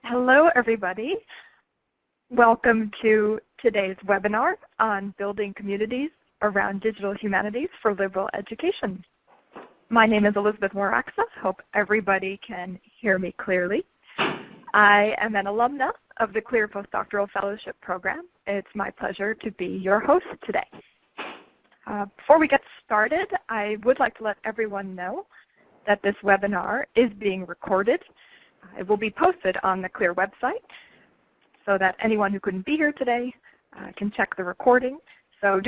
Hello, everybody. Welcome to today's webinar on building communities around digital humanities for liberal education. My name is Elizabeth Waraksa. Hope everybody can hear me clearly. I am an alumna of the CLEAR Postdoctoral Fellowship Program. It's my pleasure to be your host today. Before we get started, I would like to let everyone know that this webinar is being recorded. It will be posted on the CLEAR website so that anyone who couldn't be here today can check the recording. So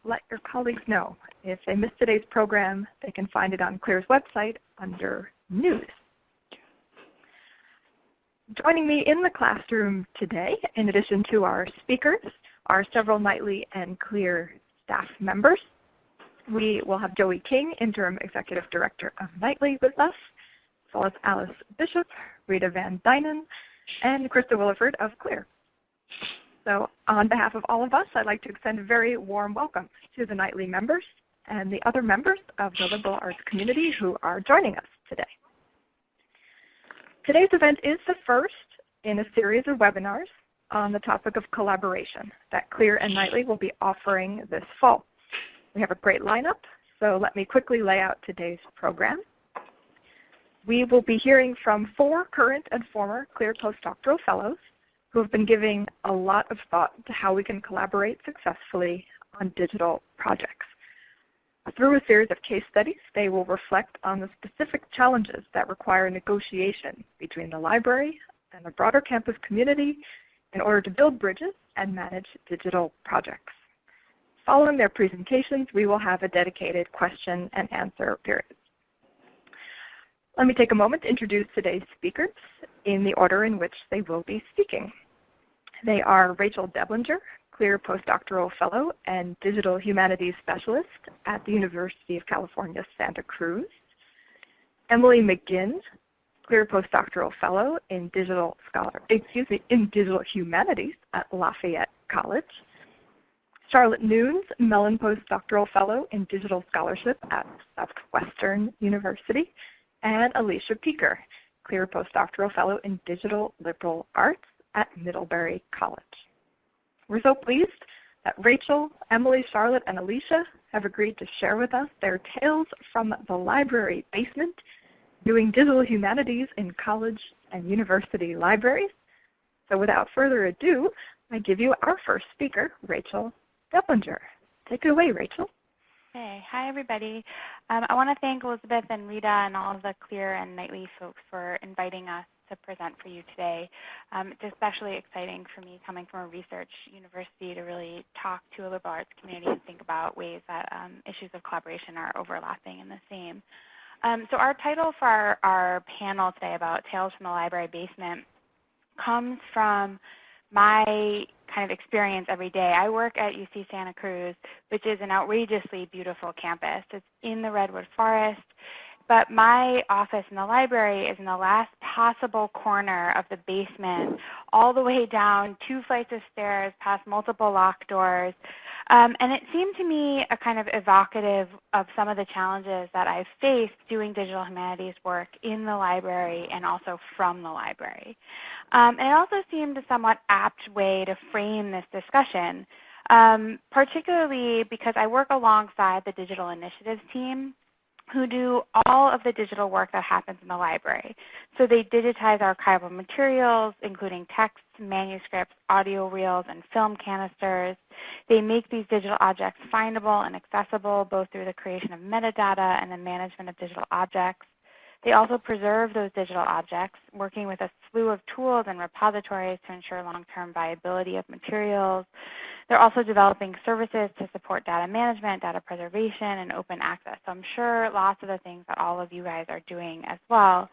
let your colleagues know. If they missed today's program, they can find it on CLEAR's website under News. Joining me in the classroom today, in addition to our speakers, are several NITLE and CLEAR staff members. We will have Joey King, Interim Executive Director of NITLE, with us, as well as Alice Bishop, Rita Van Dynen, and Krista Williford of CLEAR. So on behalf of all of us, I'd like to extend a very warm welcome to the NITLE members and the other members of the liberal arts community who are joining us today. Today's event is the first in a series of webinars on the topic of collaboration that CLEAR and NITLE will be offering this fall. We have a great lineup, so let me quickly lay out today's program. We will be hearing from 4 current and former CLEAR postdoctoral fellows who have been giving a lot of thought to how we can collaborate successfully on digital projects. Through a series of case studies, they will reflect on the specific challenges that require negotiation between the library and the broader campus community in order to build bridges and manage digital projects. Following their presentations, we will have a dedicated question and answer period. Let me take a moment to introduce today's speakers in the order in which they will be speaking. They are Rachel Deblinger, CLEAR Postdoctoral Fellow and Digital Humanities Specialist at the University of California, Santa Cruz. Emily McGinn, CLEAR Postdoctoral Fellow in Digital Humanities at Lafayette College. Charlotte Nunes, Mellon Postdoctoral Fellow in Digital Scholarship at Southwestern University. And Alicia, CLEAR Postdoctoral Fellow in Digital Liberal Arts at Middlebury College. We're so pleased that Rachel, Emily, Charlotte, and Alicia have agreed to share with us their tales from the library basement, doing digital humanities in college and university libraries. So without further ado, I give you our first speaker, Rachel Deblinger. Take it away, Rachel. Hey, hi everybody. I want to thank Elizabeth and Rita and all of the CLEAR and NITLE folks for inviting us to present for you today. It's especially exciting for me coming from a research university to really talk to a liberal arts community and think about ways that issues of collaboration are overlapping and the same. So our title for our panel today about Tales from the Library Basement comes from my kind of experience every day. I work at UC Santa Cruz, which is an outrageously beautiful campus. It's in the Redwood Forest, but my office in the library is in the last possible corner of the basement, all the way down 2 flights of stairs, past multiple locked doors. And it seemed to me a kind of evocative of some of the challenges that I've faced doing digital humanities work in the library and also from the library. And it also seemed a somewhat apt way to frame this discussion, particularly because I work alongside the digital initiatives team, who do all of the digital work that happens in the library. So they digitize archival materials, including texts, manuscripts, audio reels, and film canisters. They make these digital objects findable and accessible, both through the creation of metadata and the management of digital objects. They also preserve those digital objects, working with a slew of tools and repositories to ensure long-term viability of materials. They're also developing services to support data management, data preservation, and open access. So I'm sure lots of the things that all of you guys are doing as well.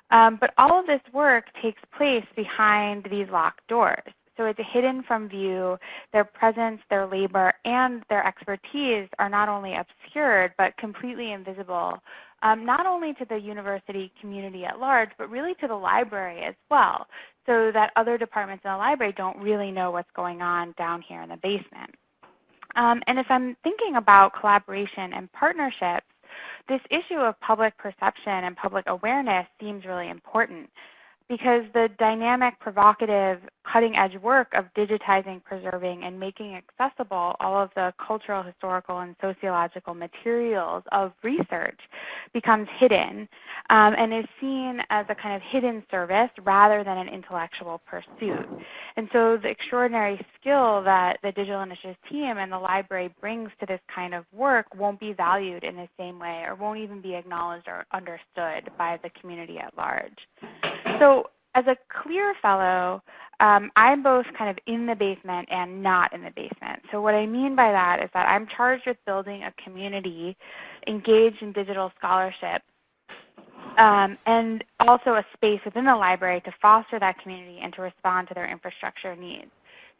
But all of this work takes place behind these locked doors. So it's hidden from view. Their presence, their labor, and their expertise are not only obscured, but completely invisible, not only to the university community at large, but really to the library as well, so that other departments in the library don't really know what's going on down here in the basement. And if I'm thinking about collaboration and partnerships, this issue of public perception and public awareness seems really important. because the dynamic, provocative, cutting-edge work of digitizing, preserving, and making accessible all of the cultural, historical, and sociological materials of research becomes hidden and is seen as a kind of hidden service rather than an intellectual pursuit. And so the extraordinary skill that the Digital Initiatives team and the library brings to this kind of work won't be valued in the same way or won't even be acknowledged or understood by the community at large. So as a CLEAR fellow, I'm both kind of in the basement and not in the basement. So what I mean by that is that I'm charged with building a community engaged in digital scholarship and also a space within the library to foster that community and to respond to their infrastructure needs.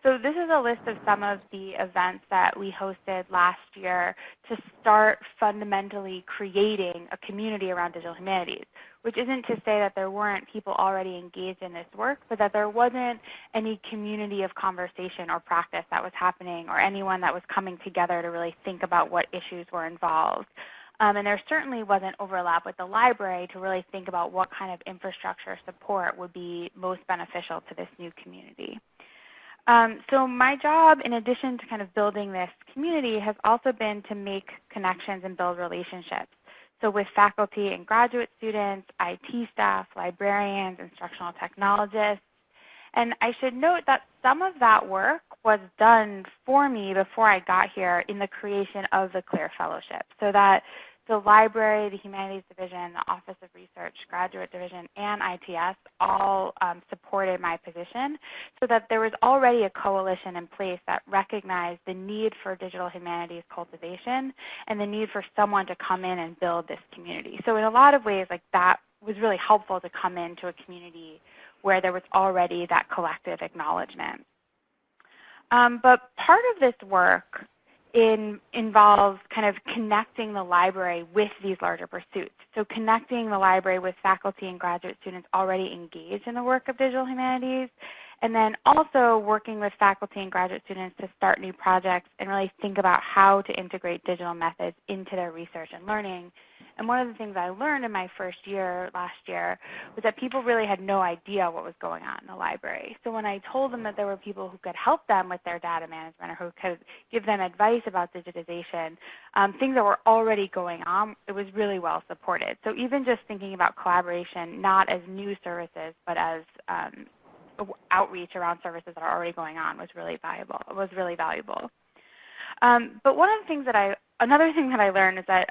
So this is a list of some of the events that we hosted last year to start fundamentally creating a community around digital humanities, which isn't to say that there weren't people already engaged in this work, but that there wasn't any community of conversation or practice that was happening or anyone that was coming together to really think about what issues were involved. And there certainly wasn't overlap with the library to really think about what kind of infrastructure support would be most beneficial to this new community. So my job, in addition to kind of building this community, has also been to make connections and build relationships. So with faculty and graduate students, IT staff, librarians, instructional technologists. And I should note that some of that work was done for me before I got here in the creation of the CLEAR Fellowship. So that the library, the Humanities Division, the Office of Research, Graduate Division, and ITS all supported my position so that there was already a coalition in place that recognized the need for digital humanities cultivation and the need for someone to come in and build this community. So in a lot of ways, like that was really helpful to come into a community where there was already that collective acknowledgement. But part of this work involves kind of connecting the library with these larger pursuits. So connecting the library with faculty and graduate students already engaged in the work of digital humanities, and then also working with faculty and graduate students to start new projects and really think about how to integrate digital methods into their research and learning. And one of the things I learned in my first year last year was that people really had no idea what was going on in the library. So when I told them that there were people who could help them with their data management or who could give them advice about digitization, things that were already going on, it was really well supported. So even just thinking about collaboration, not as new services, but as outreach around services that are already going on was really valuable. But one of the things that another thing that I learned is that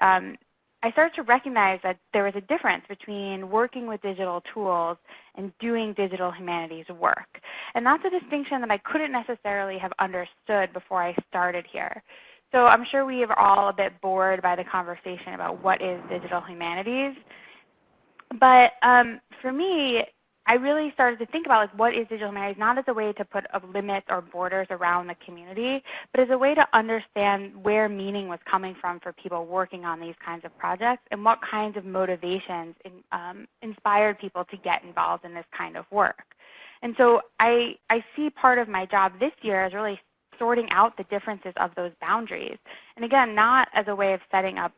I started to recognize that there was a difference between working with digital tools and doing digital humanities work. And that's a distinction that I couldn't necessarily have understood before I started here. So I'm sure we are all a bit bored by the conversation about what is digital humanities. But for me, I really started to think about like what is digital humanities, not as a way to put limits or borders around the community, but as a way to understand where meaning was coming from for people working on these kinds of projects and what kinds of motivations inspired people to get involved in this kind of work. And so I see part of my job this year as really sorting out the differences of those boundaries. And again, not as a way of setting up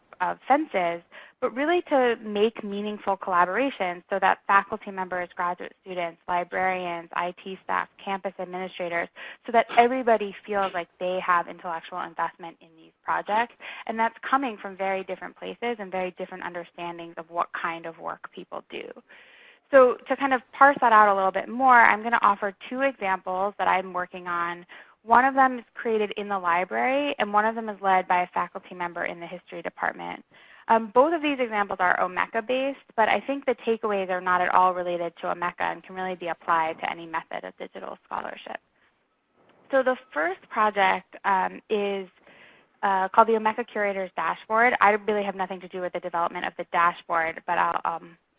fences, but really to make meaningful collaboration so that faculty members, graduate students, librarians, IT staff, campus administrators, so that everybody feels like they have intellectual investment in these projects. And that's coming from very different places and very different understandings of what kind of work people do. So to kind of parse that out a little bit more, I'm going to offer two examples that I'm working on. One of them is created in the library, and one of them is led by a faculty member in the history department. Both of these examples are Omeka-based, but I think the takeaways are not at all related to Omeka and can really be applied to any method of digital scholarship. So the first project is called the Omeka Curators Dashboard. I really have nothing to do with the development of the dashboard, but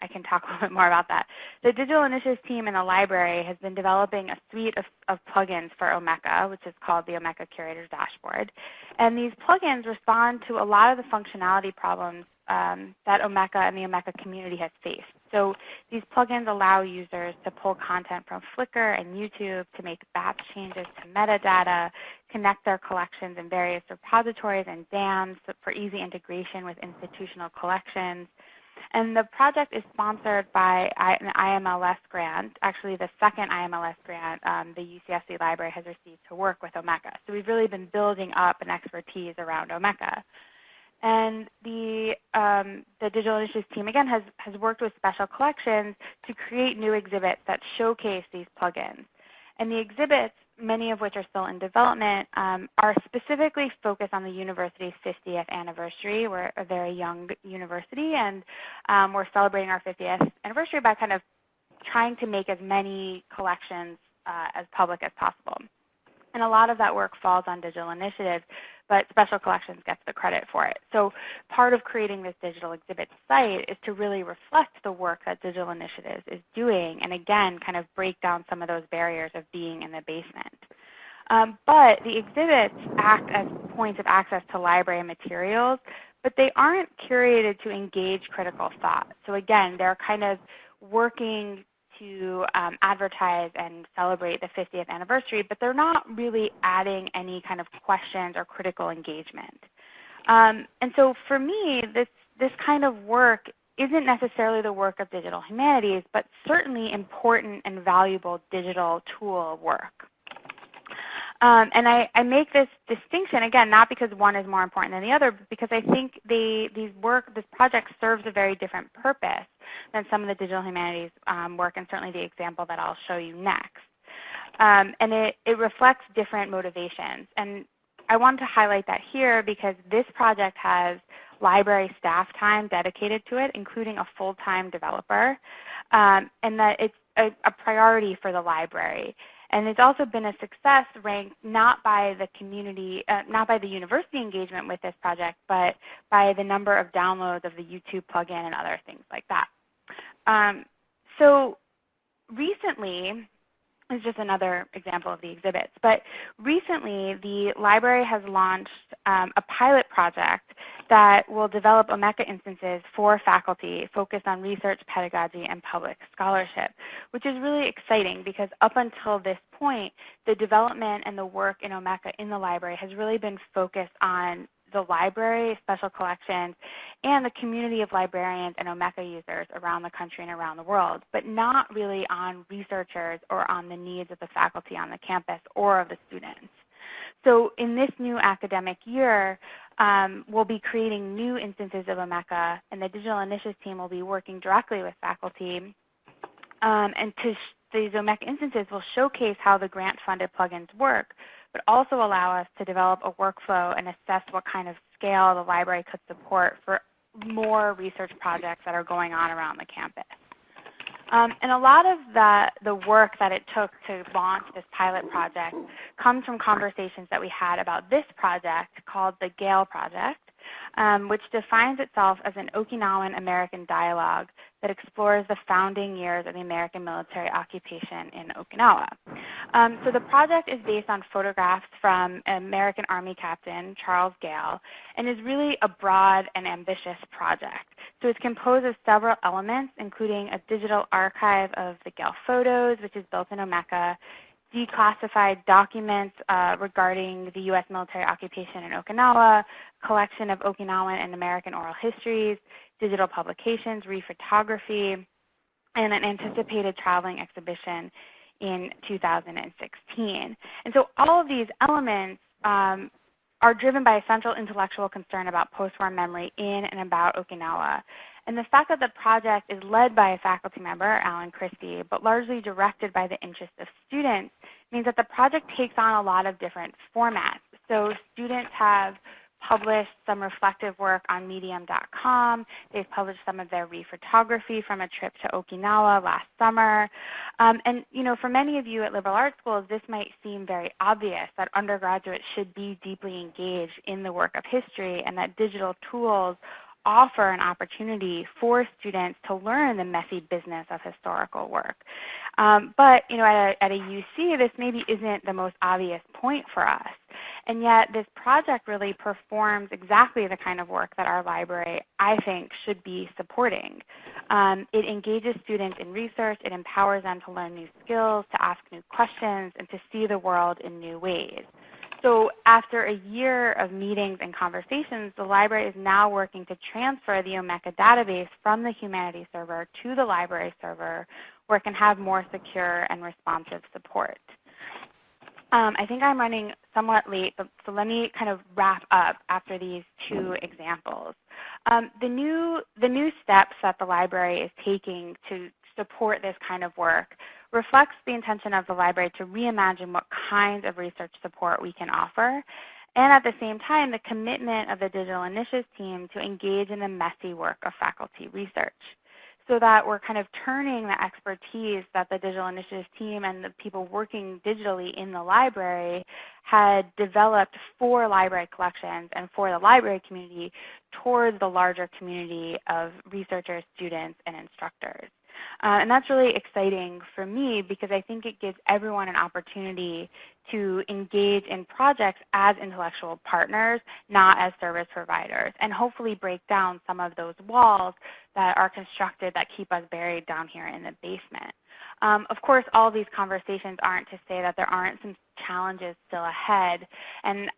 I can talk a little bit more about that. The Digital Initiatives team in the library has been developing a suite of plugins for Omeka, which is called the Omeka Curators Dashboard. And these plugins respond to a lot of the functionality problems that Omeka and the Omeka community has faced. So these plugins allow users to pull content from Flickr and YouTube, to make batch changes to metadata, connect their collections in various repositories and DAMs for easy integration with institutional collections. And the project is sponsored by an IMLS grant, actually the second IMLS grant the UCSC Library has received to work with Omeka. So we've really been building up an expertise around Omeka. And the Digital Initiatives team, again, has worked with special collections to create new exhibits that showcase these plugins. And the exhibits, many of which are still in development, are specifically focused on the university's 50th anniversary. We're a very young university, and we're celebrating our 50th anniversary by kind of trying to make as many collections as public as possible. And a lot of that work falls on digital initiatives, but Special Collections gets the credit for it. So part of creating this digital exhibit site is to really reflect the work that Digital Initiatives is doing, and again, kind of break down some of those barriers of being in the basement. But the exhibits act as points of access to library materials, but they aren't curated to engage critical thought. So again, they're kind of working to advertise and celebrate the 50th anniversary, but they're not really adding any kind of questions or critical engagement. And so for me, this kind of work isn't necessarily the work of digital humanities, but certainly important and valuable digital tool work. And I make this distinction, again, not because one is more important than the other, but because I think this project serves a very different purpose than some of the digital humanities work, and certainly the example that I'll show you next. And it reflects different motivations. And I wanted to highlight that here because this project has library staff time dedicated to it, including a full-time developer, and that it's a priority for the library. And it's also been a success ranked not by the community, not by the university engagement with this project, but by the number of downloads of the YouTube plugin and other things like that. So recently, this is just another example of the exhibits, but recently the library has launched a pilot project that will develop Emeka Instances for faculty focused on research, pedagogy, and public scholarship, which is really exciting because up until this point, the development and the work in Omeka in the library has really been focused on the library, special collections, and the community of librarians and Omeka users around the country and around the world, but not really on researchers or on the needs of the faculty on the campus or of the students. So in this new academic year, we'll be creating new instances of Omeka, and the Digital Initiatives team will be working directly with faculty. And these Omeka instances will showcase how the grant-funded plugins work, but also allow us to develop a workflow and assess what kind of scale the library could support for more research projects that are going on around the campus. And a lot of the work that it took to launch this pilot project comes from conversations that we had about this project called the Gale Project, which defines itself as an Okinawan American dialogue that explores the founding years of the American military occupation in Okinawa. So the project is based on photographs from American Army Captain Charles Gale and is really a broad and ambitious project. So it's composed of several elements, including a digital archive of the Gale photos, which is built in Omeka, declassified documents regarding the U.S. military occupation in Okinawa, collection of Okinawan and American oral histories, digital publications, rephotography, and an anticipated traveling exhibition in 2016. And so all of these elements are driven by a central intellectual concern about post-war memory in and about Okinawa. And the fact that the project is led by a faculty member, Alan Christie, but largely directed by the interest of students, means that the project takes on a lot of different formats. So students have published some reflective work on medium.com. They've published some of their rephotography from a trip to Okinawa last summer. And for many of you at liberal arts schools, this might seem very obvious that undergraduates should be deeply engaged in the work of history and that digital tools offer an opportunity for students to learn the messy business of historical work. But at a UC, this maybe isn't the most obvious point for us. And yet this project really performs exactly the kind of work that our library, I think, should be supporting. It engages students in research. It empowers them to learn new skills, to ask new questions, and to see the world in new ways. So after a year of meetings and conversations, the library is now working to transfer the Mecca database from the Humanities server to the library server, where it can have more secure and responsive support. I think I'm running somewhat late, so let me kind of wrap up after these two examples. The new steps that the library is taking to support this kind of work reflects the intention of the library to reimagine what kinds of research support we can offer, and at the same time, the commitment of the Digital Initiatives team to engage in the messy work of faculty research, so that we're kind of turning the expertise that the Digital Initiatives team and the people working digitally in the library had developed for library collections and for the library community towards the larger community of researchers, students, and instructors. And that's really exciting for me because I think it gives everyone an opportunity to engage in projects as intellectual partners, not as service providers, and hopefully break down some of those walls that are constructed that keep us buried down here in the basement. Of course, all of these conversations aren't to say that there aren't some challenges still ahead. And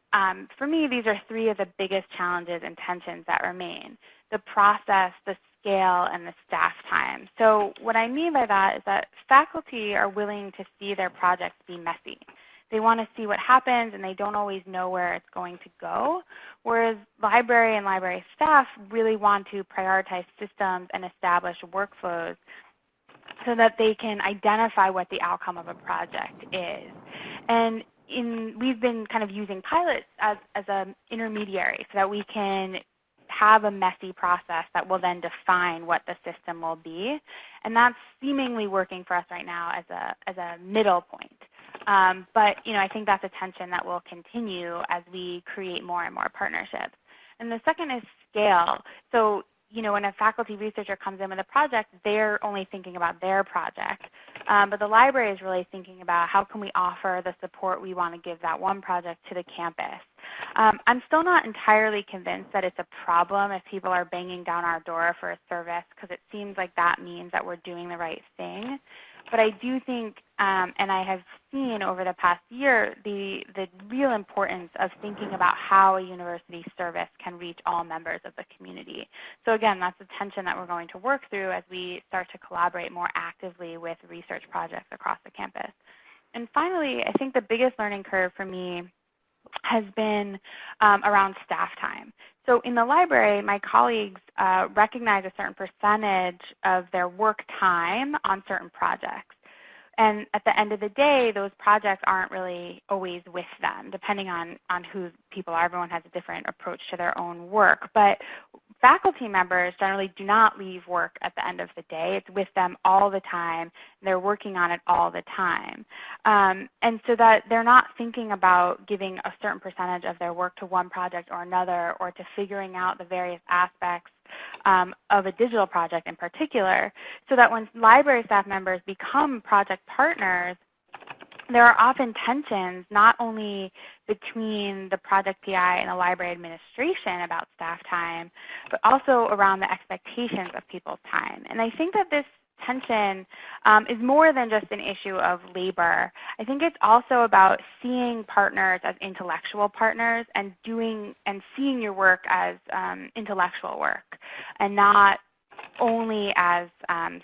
for me, these are three of the biggest challenges and tensions that remain: the process, the scale, and the staff time. So what I mean by that is that faculty are willing to see their projects be messy. They want to see what happens, and they don't always know where it's going to go, whereas library and library staff really want to prioritize systems and establish workflows so that they can identify what the outcome of a project is. And we've been kind of using pilots as an intermediary so that we can have a messy process that will then define what the system will be. And that's seemingly working for us right now as a middle point. But I think that's a tension that will continue as we create more and more partnerships. And the second is scale. So when a faculty researcher comes in with a project, they're only thinking about their project. But the library is really thinking about how can we offer the support we want to give that one project to the campus. I'm still not entirely convinced that it's a problem if people are banging down our door for a service, because it seems like that means that we're doing the right thing. But I do think, and I have seen over the past year, the real importance of thinking about how a university service can reach all members of the community. So again, that's a tension that we're going to work through as we start to collaborate more actively with research projects across the campus. And finally, I think the biggest learning curve for me has been around staff time. So in the library, my colleagues recognize a certain percentage of their work time on certain projects. And at the end of the day, those projects aren't really always with them, depending on who people are. Everyone has a different approach to their own work. But faculty members generally do not leave work at the end of the day. It's with them all the time. They're working on it all the time. And so that they're not thinking about giving a certain percentage of their work to one project or another, or to figuring out the various aspects of a digital project in particular, so that when library staff members become project partners, there are often tensions not only between the project PI and the library administration about staff time, but also around the expectations of people's time. And I think that this tension is more than just an issue of labor. I think it's also about seeing partners as intellectual partners and seeing your work as intellectual work, and not only as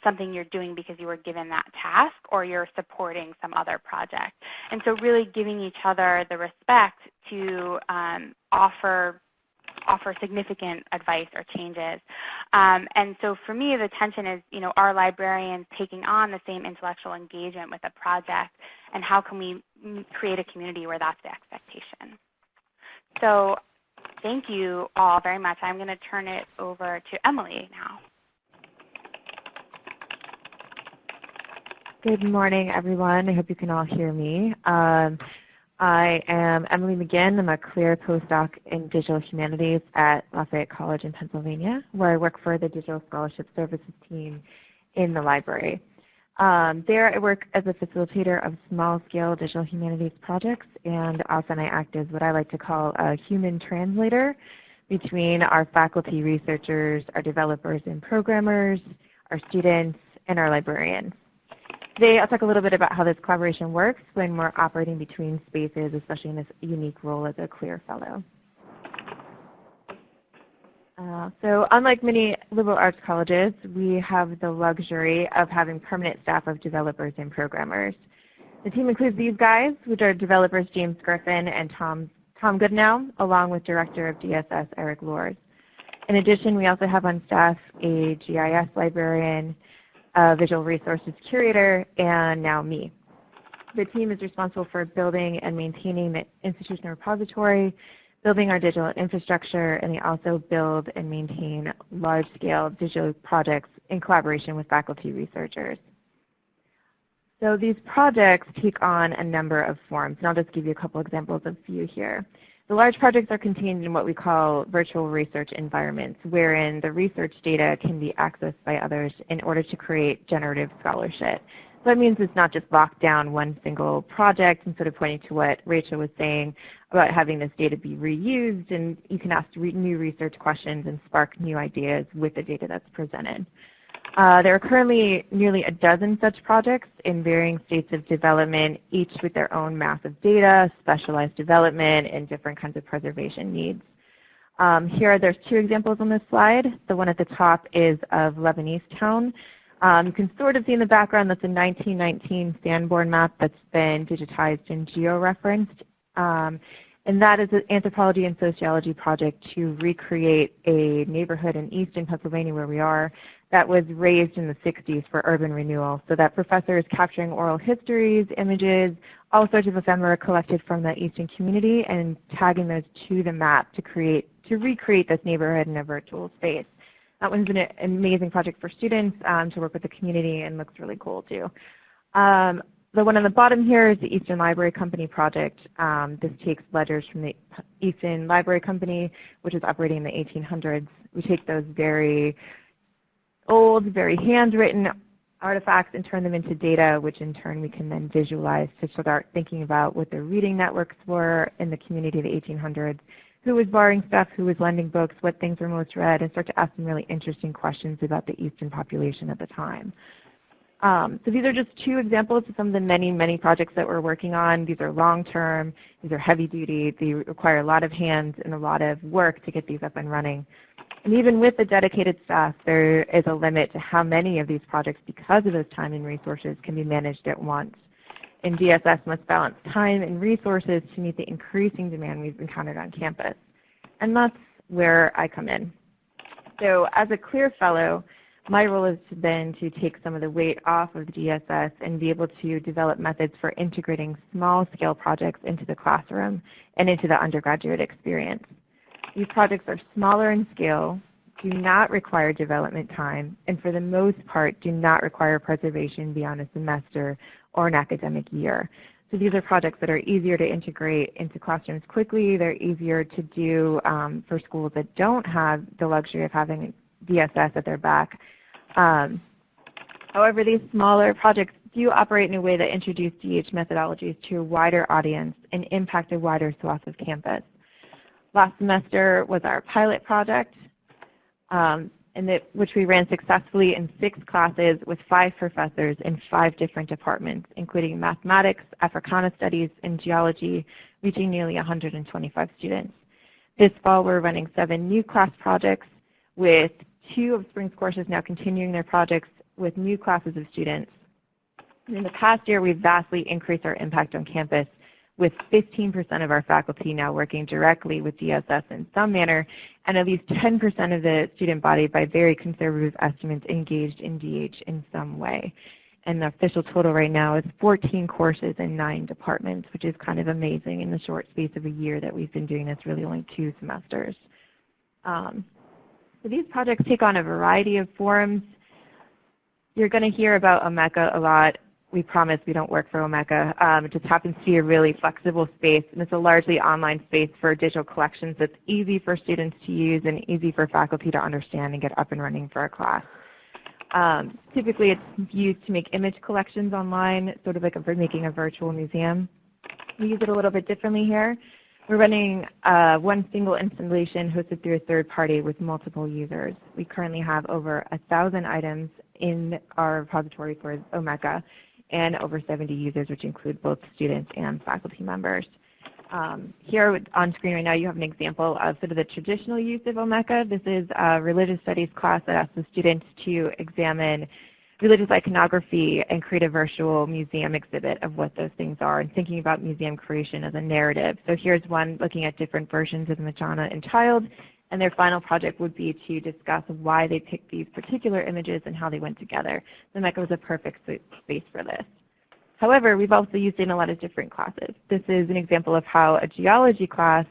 something you're doing because you were given that task or you're supporting some other project. And so really giving each other the respect to offer significant advice or changes. And so for me, the tension is, are librarians taking on the same intellectual engagement with a project, and how can we create a community where that's the expectation? So thank you all very much. I'm going to turn it over to Emily now. Good morning, everyone. I hope you can all hear me. I am Emily McGinn. I'm a clear postdoc in digital humanities at Lafayette College in Pennsylvania, where I work for the Digital Scholarship Services team in the library. There I work as a facilitator of small-scale digital humanities projects, and often I act as what I like to call a human translator between our faculty researchers, our developers and programmers, our students, and our librarians. Today I'll talk a little bit about how this collaboration works when we're operating between spaces, especially in this unique role as a CLEAR Fellow. So unlike many liberal arts colleges, we have the luxury of having permanent staff of developers and programmers. The team includes these guys, which are developers James Griffin and Tom Goodnow, along with Director of DSS Eric Lors. In addition, we also have on staff a GIS librarian, a visual resources curator, and now me. The team is responsible for building and maintaining the institutional repository, building our digital infrastructure, and they also build and maintain large-scale digital projects in collaboration with faculty researchers. So these projects take on a number of forms, and I'll just give you a couple examples of a few here. The large projects are contained in what we call virtual research environments, wherein the research data can be accessed by others in order to create generative scholarship. So that means it's not just locked down one single project, and sort of pointing to what Rachel was saying about having this data be reused, and you can ask new research questions and spark new ideas with the data that's presented. There are currently nearly a dozen such projects in varying states of development, each with their own massive data, specialized development, and different kinds of preservation needs. There's two examples on this slide. The one at the top is of Lebanese town. You can sort of see in the background that's a 1919 Sanborn map that's been digitized and georeferenced. And that is an anthropology and sociology project to recreate a neighborhood in eastern Pennsylvania where we are that was raised in the 60s for urban renewal. So that professor is capturing oral histories, images, all sorts of ephemera collected from the eastern community and tagging those to the map to recreate this neighborhood in a virtual space. That one's been an amazing project for students to work with the community and looks really cool too. The one on the bottom here is the Eastern Library Company project. This takes ledgers from the Eastern Library Company, which is operating in the 1800s. We take those very old, very handwritten artifacts and turn them into data, which in turn we can then visualize to start thinking about what the reading networks were in the community of the 1800s, who was borrowing stuff, who was lending books, what things were most read, and start to ask some really interesting questions about the Eastern population at the time. So these are just two examples of some of the many, many projects that we're working on. These are long-term, these are heavy-duty, they require a lot of hands and a lot of work to get these up and running. And even with the dedicated staff, there is a limit to how many of these projects, because of those time and resources, can be managed at once. And DSS must balance time and resources to meet the increasing demand we've encountered on campus. And that's where I come in. So as a CLEAR Fellow, my role is then to take some of the weight off of the DSS and be able to develop methods for integrating small-scale projects into the classroom and into the undergraduate experience. These projects are smaller in scale, do not require development time, and for the most part do not require preservation beyond a semester or an academic year. So these are projects that are easier to integrate into classrooms quickly. They're easier to do for schools that don't have the luxury of having DSS at their back. However, these smaller projects do operate in a way that introduce DH methodologies to a wider audience and impact a wider swath of campus. Last semester was our pilot project, which we ran successfully in 6 classes with 5 professors in 5 different departments, including mathematics, Africana Studies, and geology, reaching nearly 125 students. This fall, we're running 7 new class projects with 2 of spring's courses now continuing their projects with new classes of students. In the past year, we've vastly increased our impact on campus, with 15% of our faculty now working directly with DSS in some manner, and at least 10% of the student body, by very conservative estimates, engaged in DH in some way. And the official total right now is 14 courses in 9 departments, which is kind of amazing in the short space of a year that we've been doing this, really only 2 semesters. So these projects take on a variety of forms. You're going to hear about Mecca a lot. We promise we don't work for Mecca. It just happens to be a really flexible space, and it's a largely online space for digital collections that's easy for students to use and easy for faculty to understand and get up and running for a class. Typically, it's used to make image collections online, sort of like making a virtual museum. We use it a little bit differently here. We're running one single installation hosted through a third party with multiple users. We currently have over 1,000 items in our repository for Mecca, and over 70 users, which include both students and faculty members. Here on screen right now, you have an example of sort of the traditional use of Mecca. This is a religious studies class that asks the students to examine religious iconography and create a virtual museum exhibit of what those things are, and thinking about museum creation as a narrative. So here's one looking at different versions of the Madonna and Child, and their final project would be to discuss why they picked these particular images and how they went together. So Mecca was a perfect space for this. However, we've also used it in a lot of different classes. This is an example of how a geology class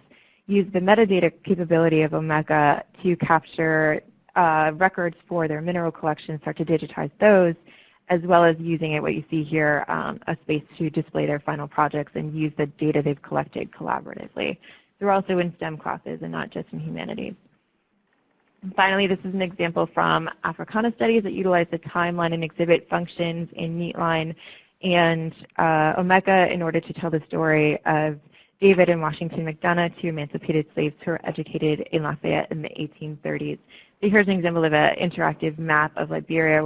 used the metadata capability of Mecca to capture records for their mineral collection, start to digitize those, as well as using it, what you see here, a space to display their final projects and use the data they've collected collaboratively. They're also in STEM classes and not just in humanities. And finally, this is an example from Africana Studies that utilize the timeline and exhibit functions in NITLE and Mecca in order to tell the story of David and Washington McDonough, two emancipated slaves who were educated in Lafayette in the 1830s. So here's an example of an interactive map of Liberia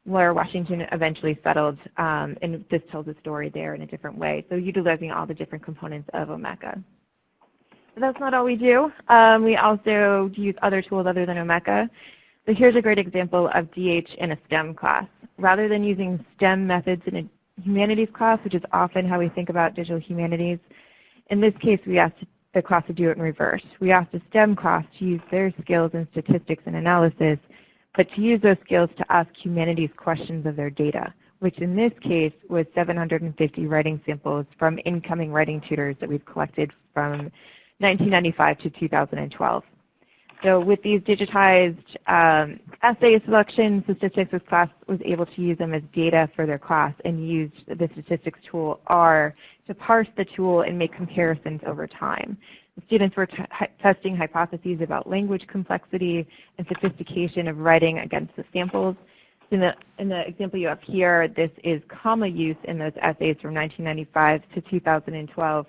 where Washington eventually settled, and this tells a story there in a different way. So utilizing all the different components of Mecca. But that's not all we do. We also use other tools other than Mecca. So here's a great example of DH in a STEM class. Rather than using STEM methods in a humanities class, which is often how we think about digital humanities, in this case we asked the class to do it in reverse. We asked a STEM class to use their skills in statistics and analysis, but to use those skills to ask humanities questions of their data, which in this case was 750 writing samples from incoming writing tutors that we've collected from 1995 to 2012. So with these digitized essay selections, the statistics class was able to use them as data for their class and used the statistics tool R to parse the tool and make comparisons over time. The students were testing hypotheses about language complexity and sophistication of writing against the samples. In the example you have here, this is comma use in those essays from 1995 to 2012.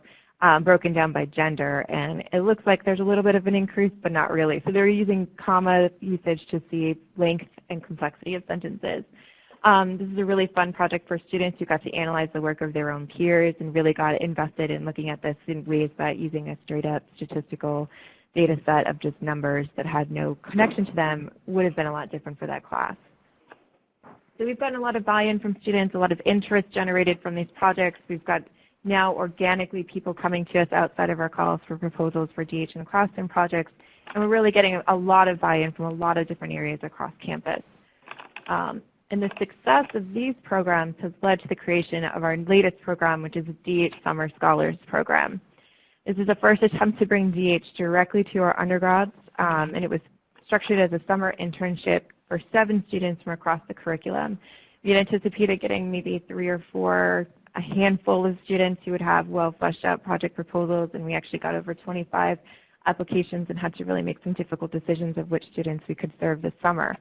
Broken down by gender, and it looks like there's a little bit of an increase, but not really. So they're using comma usage to see length and complexity of sentences. This is a really fun project for students who got to analyze the work of their own peers and really got invested in looking at this in ways that using a straight-up statistical data set of just numbers that had no connection to them would have been a lot different for that class. So we've gotten a lot of buy-in from students, a lot of interest generated from these projects. We've got now organically people coming to us outside of our calls for proposals for DH and classroom projects, and we're really getting a lot of buy-in from a lot of different areas across campus. And the success of these programs has led to the creation of our latest program, which is the DH Summer Scholars Program. This is the first attempt to bring DH directly to our undergrads, and it was structured as a summer internship for 7 students from across the curriculum. We had anticipated getting maybe 3 or 4, a handful of students who would have well fleshed out project proposals, and we actually got over 25 applications and had to really make some difficult decisions of which students we could serve this summer.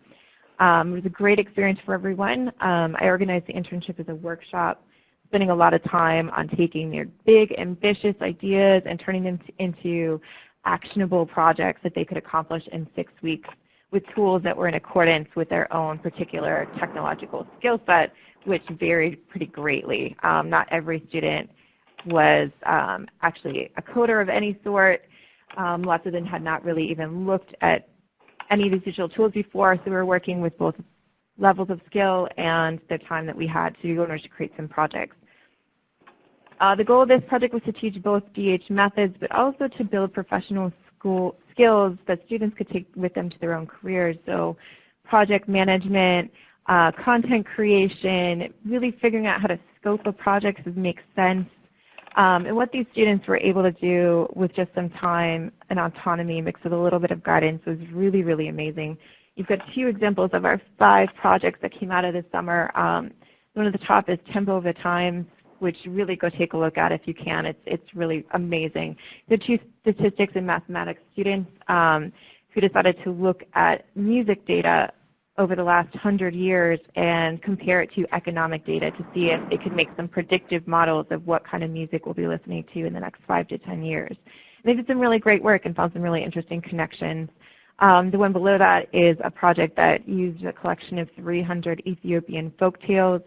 It was a great experience for everyone. I organized the internship as a workshop, spending a lot of time on taking their big, ambitious ideas and turning them into actionable projects that they could accomplish in 6 weeks with tools that were in accordance with their own particular technological skill set, which varied pretty greatly. Not every student was actually a coder of any sort. Lots of them had not really even looked at any of these digital tools before, so we were working with both levels of skill and the time that we had to in order to create some projects. The goal of this project was to teach both DH methods, but also to build professional skills that students could take with them to their own careers. So project management, content creation, really figuring out how to scope a project to make sense. And what these students were able to do with just some time and autonomy mixed with a little bit of guidance was really, really amazing. You've got 2 examples of our 5 projects that came out of this summer. One at the top is Tempo of the Times, which really go take a look at if you can. It's really amazing. The 2 statistics and mathematics students who decided to look at music data over the last 100 years and compare it to economic data to see if it could make some predictive models of what kind of music we'll be listening to in the next 5 to 10 years. They did some really great work and found some really interesting connections. The one below that is a project that used a collection of 300 Ethiopian folk tales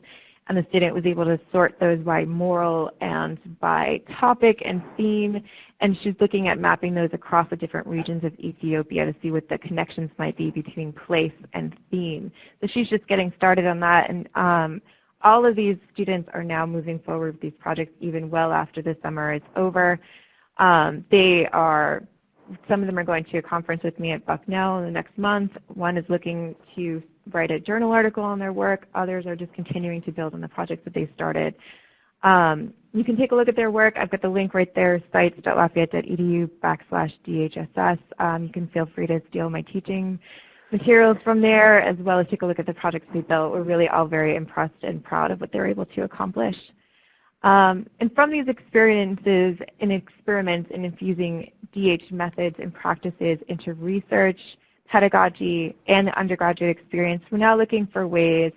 and the student was able to sort those by moral and by topic and theme, and she's looking at mapping those across the different regions of Ethiopia to see what the connections might be between place and theme. So she's just getting started on that, and all of these students are now moving forward with these projects even well after the summer is over. Some of them are going to a conference with me at Bucknell in the next month. One is looking to write a journal article on their work. Others are just continuing to build on the projects that they started. You can take a look at their work. I've got the link right there, sites.lafayette.edu/DHSS. You can feel free to steal my teaching materials from there, as well as take a look at the projects they built. We're really all very impressed and proud of what they're able to accomplish. And from these experiences and experiments in infusing DH methods and practices into research, pedagogy, and the undergraduate experience, we're now looking for ways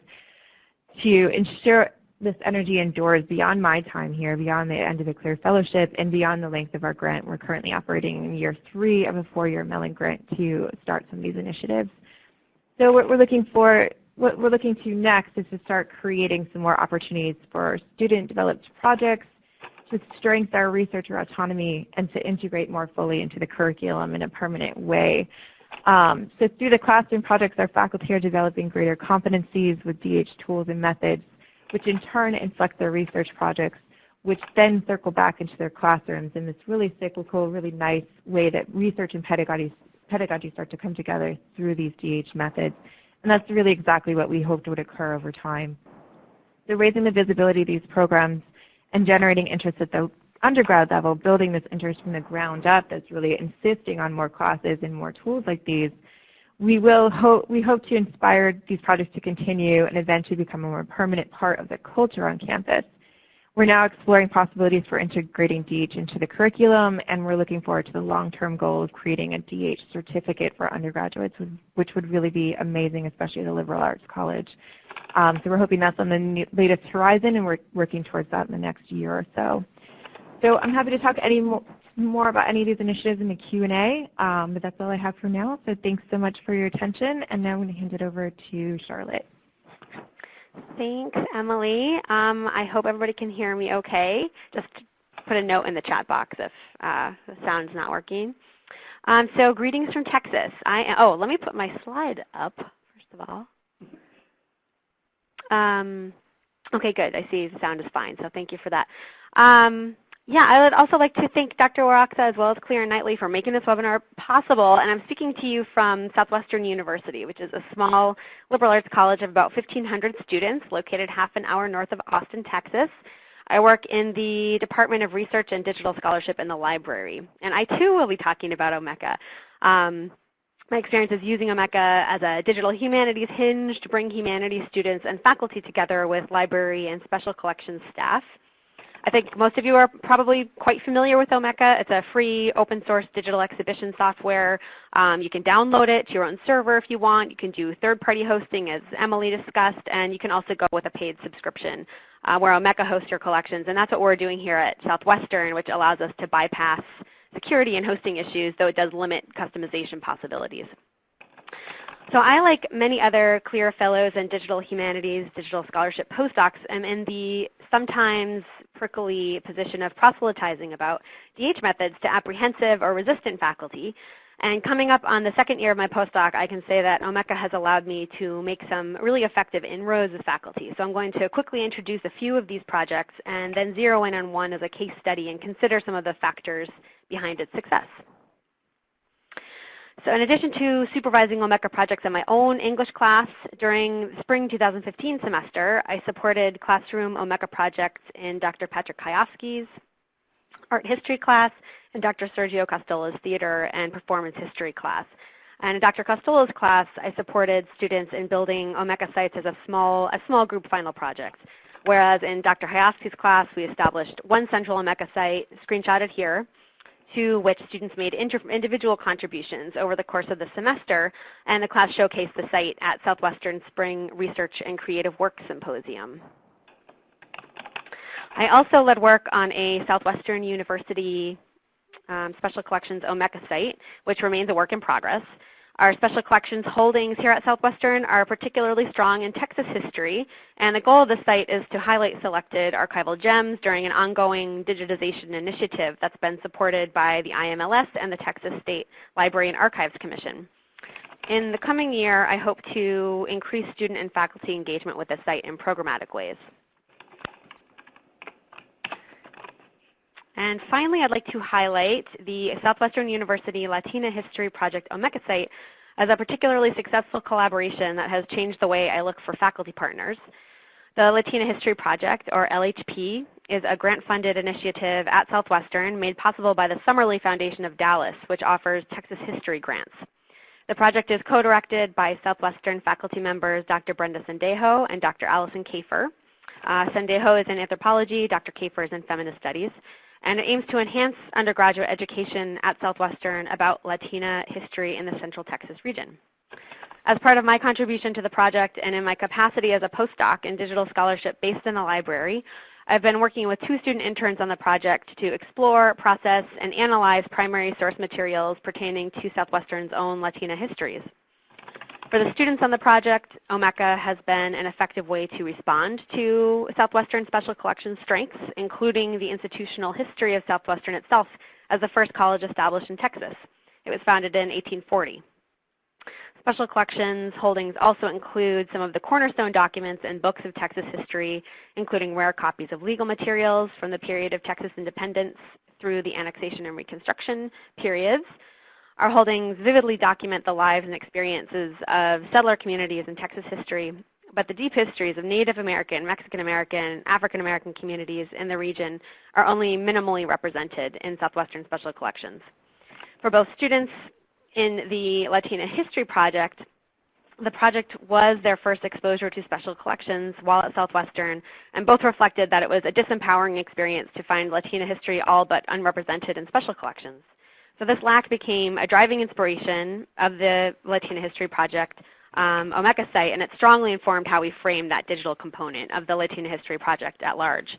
to ensure this energy endures beyond my time here, beyond the end of the CLEAR Fellowship, and beyond the length of our grant. We're currently operating in year 3 of a 4-year Mellon grant to start some of these initiatives. So what we're looking to next is to start creating some more opportunities for student-developed projects to strengthen our researcher autonomy and to integrate more fully into the curriculum in a permanent way. So through the classroom projects, our faculty are developing greater competencies with DH tools and methods, which in turn inflect their research projects, which then circle back into their classrooms in this really cyclical, really nice way that research and pedagogy start to come together through these DH methods. And that's really exactly what we hoped would occur over time. So raising the visibility of these programs and generating interest at the undergrad level, building this interest from the ground up that's really insisting on more classes and more tools like these, we hope to inspire these projects to continue and eventually become a more permanent part of the culture on campus. We're now exploring possibilities for integrating DH into the curriculum, and we're looking forward to the long-term goal of creating a DH certificate for undergraduates, which would really be amazing, especially at a liberal arts college. So we're hoping that's on the latest horizon, and we're working towards that in the next year or so. So I'm happy to talk more about any of these initiatives in the Q&A, but that's all I have for now. So thanks so much for your attention, and now I'm going to hand it over to Charlotte. Thanks, Emily. I hope everybody can hear me okay. Just put a note in the chat box if the sound's not working. So greetings from Texas. Let me put my slide up, first of all. Okay, good. I see the sound is fine, so thank you for that. Yeah, I would also like to thank Dr. Waraksa as well as CLEAR and NITLE for making this webinar possible. And I'm speaking to you from Southwestern University, which is a small liberal arts college of about 1,500 students located half an hour north of Austin, Texas. I work in the Department of Research and Digital Scholarship in the library. And I, too, will be talking about Mecca. My experience is using Mecca as a digital humanities hinge to bring humanities students and faculty together with library and special collections staff. I think most of you are probably quite familiar with Mecca. It's a free open source digital exhibition software. You can download it to your own server if you want. You can do third-party hosting, as Emily discussed, and you can also go with a paid subscription where Mecca hosts your collections. And that's what we're doing here at Southwestern, which allows us to bypass security and hosting issues, though it does limit customization possibilities. So I, like many other CLEAR fellows and digital humanities, digital scholarship postdocs, am in the sometimes prickly position of proselytizing about DH methods to apprehensive or resistant faculty. And coming up on the second year of my postdoc, I can say that Mecca has allowed me to make some really effective inroads with faculty. So I'm going to quickly introduce a few of these projects and then zero in on one as a case study and consider some of the factors behind its success. So in addition to supervising Mecca projects in my own English class, during the spring 2015 semester, I supported classroom Mecca projects in Dr. Patrick Kayofsky's art history class and Dr. Sergio Costolo's theater and performance history class. And in Dr. Costolo's class, I supported students in building Mecca sites as a small group final project. Whereas in Dr. Kayofsky's class, we established one central Mecca site, screenshotted here, to which students made individual contributions over the course of the semester, and the class showcased the site at Southwestern Spring Research and Creative Work Symposium. I also led work on a Southwestern University Special Collections Mecca site, which remains a work in progress. Our special collections holdings here at Southwestern are particularly strong in Texas history, and the goal of the site is to highlight selected archival gems during an ongoing digitization initiative that's been supported by the IMLS and the Texas State Library and Archives Commission. In the coming year, I hope to increase student and faculty engagement with the site in programmatic ways. And finally, I'd like to highlight the Southwestern University Latina History Project Mecca site as a particularly successful collaboration that has changed the way I look for faculty partners. The Latina History Project, or LHP, is a grant-funded initiative at Southwestern made possible by the Summerlee Foundation of Dallas, which offers Texas history grants. The project is co-directed by Southwestern faculty members Dr. Brenda Sendejo and Dr. Allison Kafer. Sendejo is in anthropology, Dr. Kafer is in feminist studies, and it aims to enhance undergraduate education at Southwestern about Latina history in the Central Texas region. As part of my contribution to the project and in my capacity as a postdoc in digital scholarship based in the library, I've been working with 2 student interns on the project to explore, process, and analyze primary source materials pertaining to Southwestern's own Latina histories. For the students on the project, Mecca has been an effective way to respond to Southwestern Special Collections strengths, including the institutional history of Southwestern itself as the first college established in Texas. It was founded in 1840. Special Collections holdings also include some of the cornerstone documents and books of Texas history, including rare copies of legal materials from the period of Texas independence through the annexation and Reconstruction periods. Our holdings vividly document the lives and experiences of settler communities in Texas history, but the deep histories of Native American, Mexican American, African American communities in the region are only minimally represented in Southwestern Special Collections. For both students in the Latina History Project, the project was their first exposure to special collections while at Southwestern, and both reflected that it was a disempowering experience to find Latina history all but unrepresented in special collections. So this lack became a driving inspiration of the Latina History Project Mecca site, and it strongly informed how we framed that digital component of the Latina History Project at large.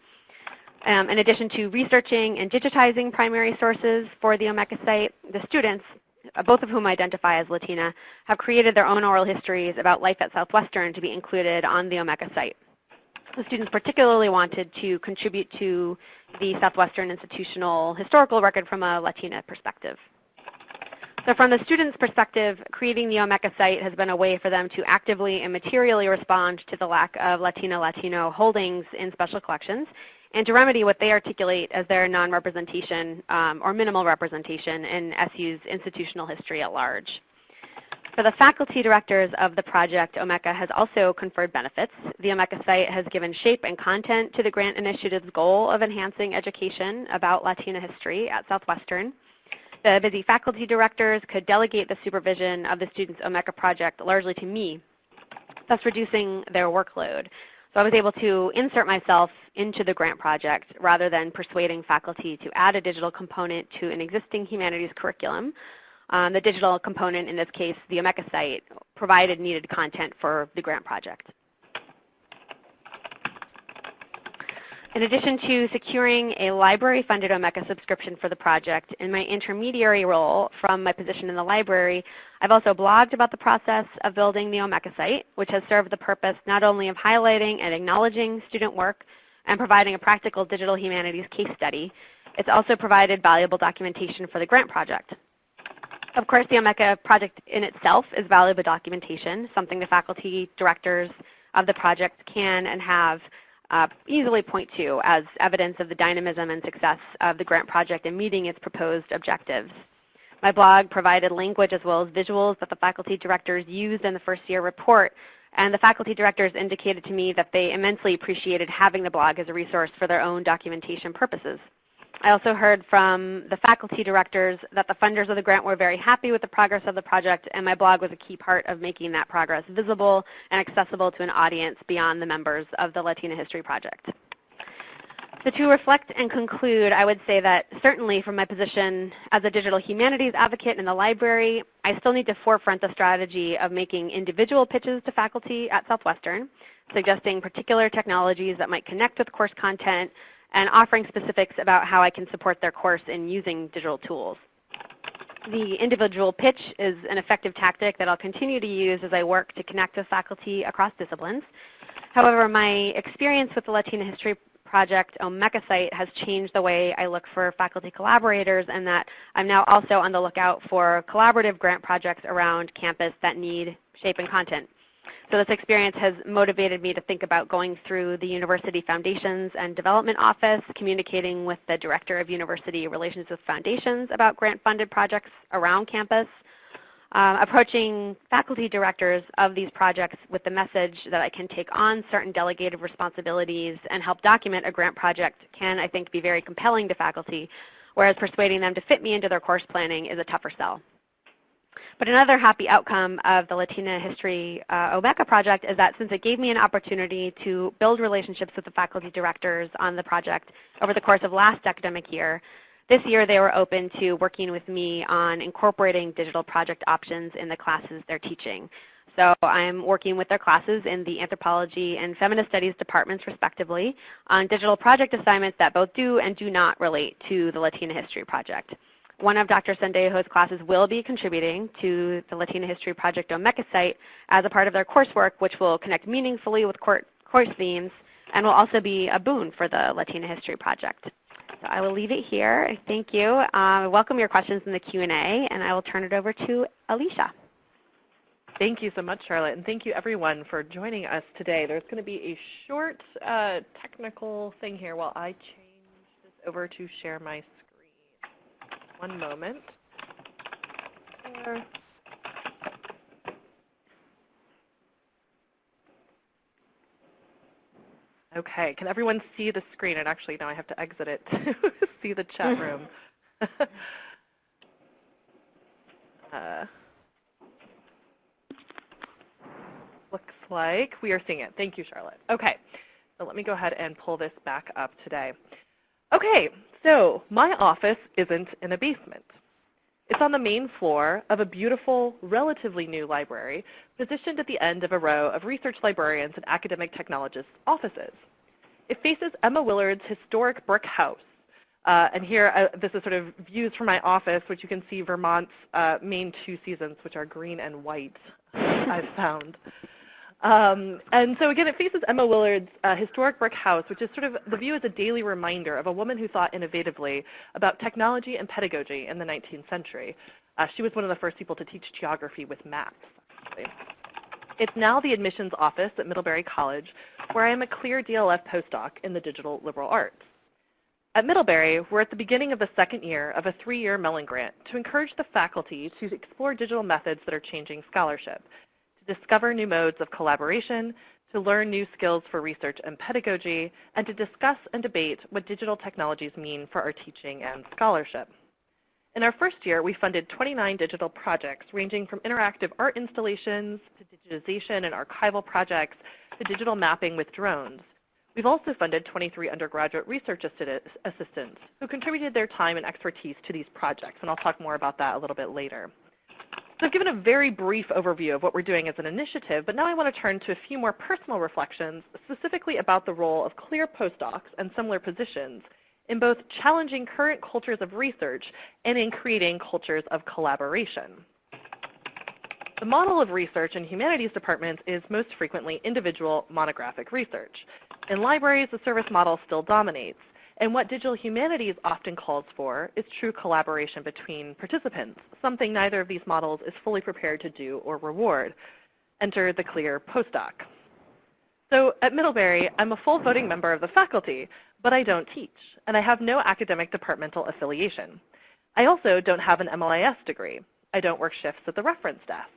In addition to researching and digitizing primary sources for the Mecca site, the students, both of whom identify as Latina, have created their own oral histories about life at Southwestern to be included on the Mecca site. The students particularly wanted to contribute to the Southwestern institutional historical record from a Latina perspective. So from the students' perspective, creating the Mecca site has been a way for them to actively and materially respond to the lack of Latino holdings in special collections and to remedy what they articulate as their non-representation or minimal representation in SU's institutional history at large. For the faculty directors of the project, Mecca has also conferred benefits. The Mecca site has given shape and content to the grant initiative's goal of enhancing education about Latina history at Southwestern. The busy faculty directors could delegate the supervision of the students' Mecca project largely to me, thus reducing their workload. So I was able to insert myself into the grant project rather than persuading faculty to add a digital component to an existing humanities curriculum. The digital component, in this case, the Mecca site, provided needed content for the grant project. In addition to securing a library-funded Mecca subscription for the project, in my intermediary role from my position in the library, I've also blogged about the process of building the Mecca site, which has served the purpose not only of highlighting and acknowledging student work and providing a practical digital humanities case study, it's also provided valuable documentation for the grant project. Of course, the Mecca project in itself is valuable documentation, something the faculty directors of the project can and have easily point to as evidence of the dynamism and success of the grant project in meeting its proposed objectives. My blog provided language as well as visuals that the faculty directors used in the first year report, and the faculty directors indicated to me that they immensely appreciated having the blog as a resource for their own documentation purposes. I also heard from the faculty directors that the funders of the grant were very happy with the progress of the project, and my blog was a key part of making that progress visible and accessible to an audience beyond the members of the Latina History Project. So to reflect and conclude, I would say that certainly from my position as a digital humanities advocate in the library, I still need to forefront the strategy of making individual pitches to faculty at Southwestern, suggesting particular technologies that might connect with course content, and offering specifics about how I can support their course in using digital tools. The individual pitch is an effective tactic that I'll continue to use as I work to connect with faculty across disciplines. However, my experience with the Latina History Project Mecca site has changed the way I look for faculty collaborators, and that I'm now also on the lookout for collaborative grant projects around campus that need shape and content. So this experience has motivated me to think about going through the University Foundations and Development Office, communicating with the Director of University Relations with Foundations about grant-funded projects around campus, approaching faculty directors of these projects with the message that I can take on certain delegated responsibilities and help document a grant project can, I think, be very compelling to faculty, whereas persuading them to fit me into their course planning is a tougher sell. But another happy outcome of the Latina History Mecca project is that since it gave me an opportunity to build relationships with the faculty directors on the project over the course of last academic year, this year they were open to working with me on incorporating digital project options in the classes they're teaching. So I'm working with their classes in the Anthropology and Feminist Studies departments, respectively, on digital project assignments that both do and do not relate to the Latina History Project. One of Dr. Sendejo's classes will be contributing to the Latina History Project Mecca site as a part of their coursework, which will connect meaningfully with course themes and will also be a boon for the Latina History Project. So I will leave it here. Thank you. I welcome your questions in the Q&A, and I will turn it over to Alicia. Thank you so much, Charlotte, and thank you everyone for joining us today. There's going to be a short technical thing here while I change this over to share my screen. One moment. Okay, can everyone see the screen? And actually, now I have to exit it to see the chat room. Looks like we are seeing it. Thank you, Charlotte. Okay, so let me go ahead and pull this back up today. Okay, so my office isn't in a basement. It's on the main floor of a beautiful, relatively new library positioned at the end of a row of research librarians and academic technologists' offices. It faces Emma Willard's historic brick house. And here, this is sort of views from my office, which you can see Vermont's main two seasons, which are green and white, I've found. And so again, it faces Emma Willard's historic brick house, which is sort of the view as a daily reminder of a woman who thought innovatively about technology and pedagogy in the 19th century. She was one of the first people to teach geography with maps, actually. It's now the admissions office at Middlebury College, where I am a clear DLF postdoc in the digital liberal arts. At Middlebury, we're at the beginning of the second year of a 3-year Mellon grant to encourage the faculty to explore digital methods that are changing scholarship, to discover new modes of collaboration, to learn new skills for research and pedagogy, and to discuss and debate what digital technologies mean for our teaching and scholarship. In our first year, we funded 29 digital projects ranging from interactive art installations to digitization and archival projects to digital mapping with drones. We've also funded 23 undergraduate research assistants who contributed their time and expertise to these projects, and I'll talk more about that a little bit later. So I've given a very brief overview of what we're doing as an initiative, but now I want to turn to a few more personal reflections, specifically about the role of clear postdocs and similar positions in both challenging current cultures of research and in creating cultures of collaboration. The model of research in humanities departments is most frequently individual monographic research. In libraries, the service model still dominates, and what digital humanities often calls for is true collaboration between participants, something neither of these models is fully prepared to do or reward. Enter the clear postdoc. So at Middlebury, I'm a full voting member of the faculty, but I don't teach, and I have no academic departmental affiliation. I also don't have an MLIS degree. I don't work shifts at the reference desk.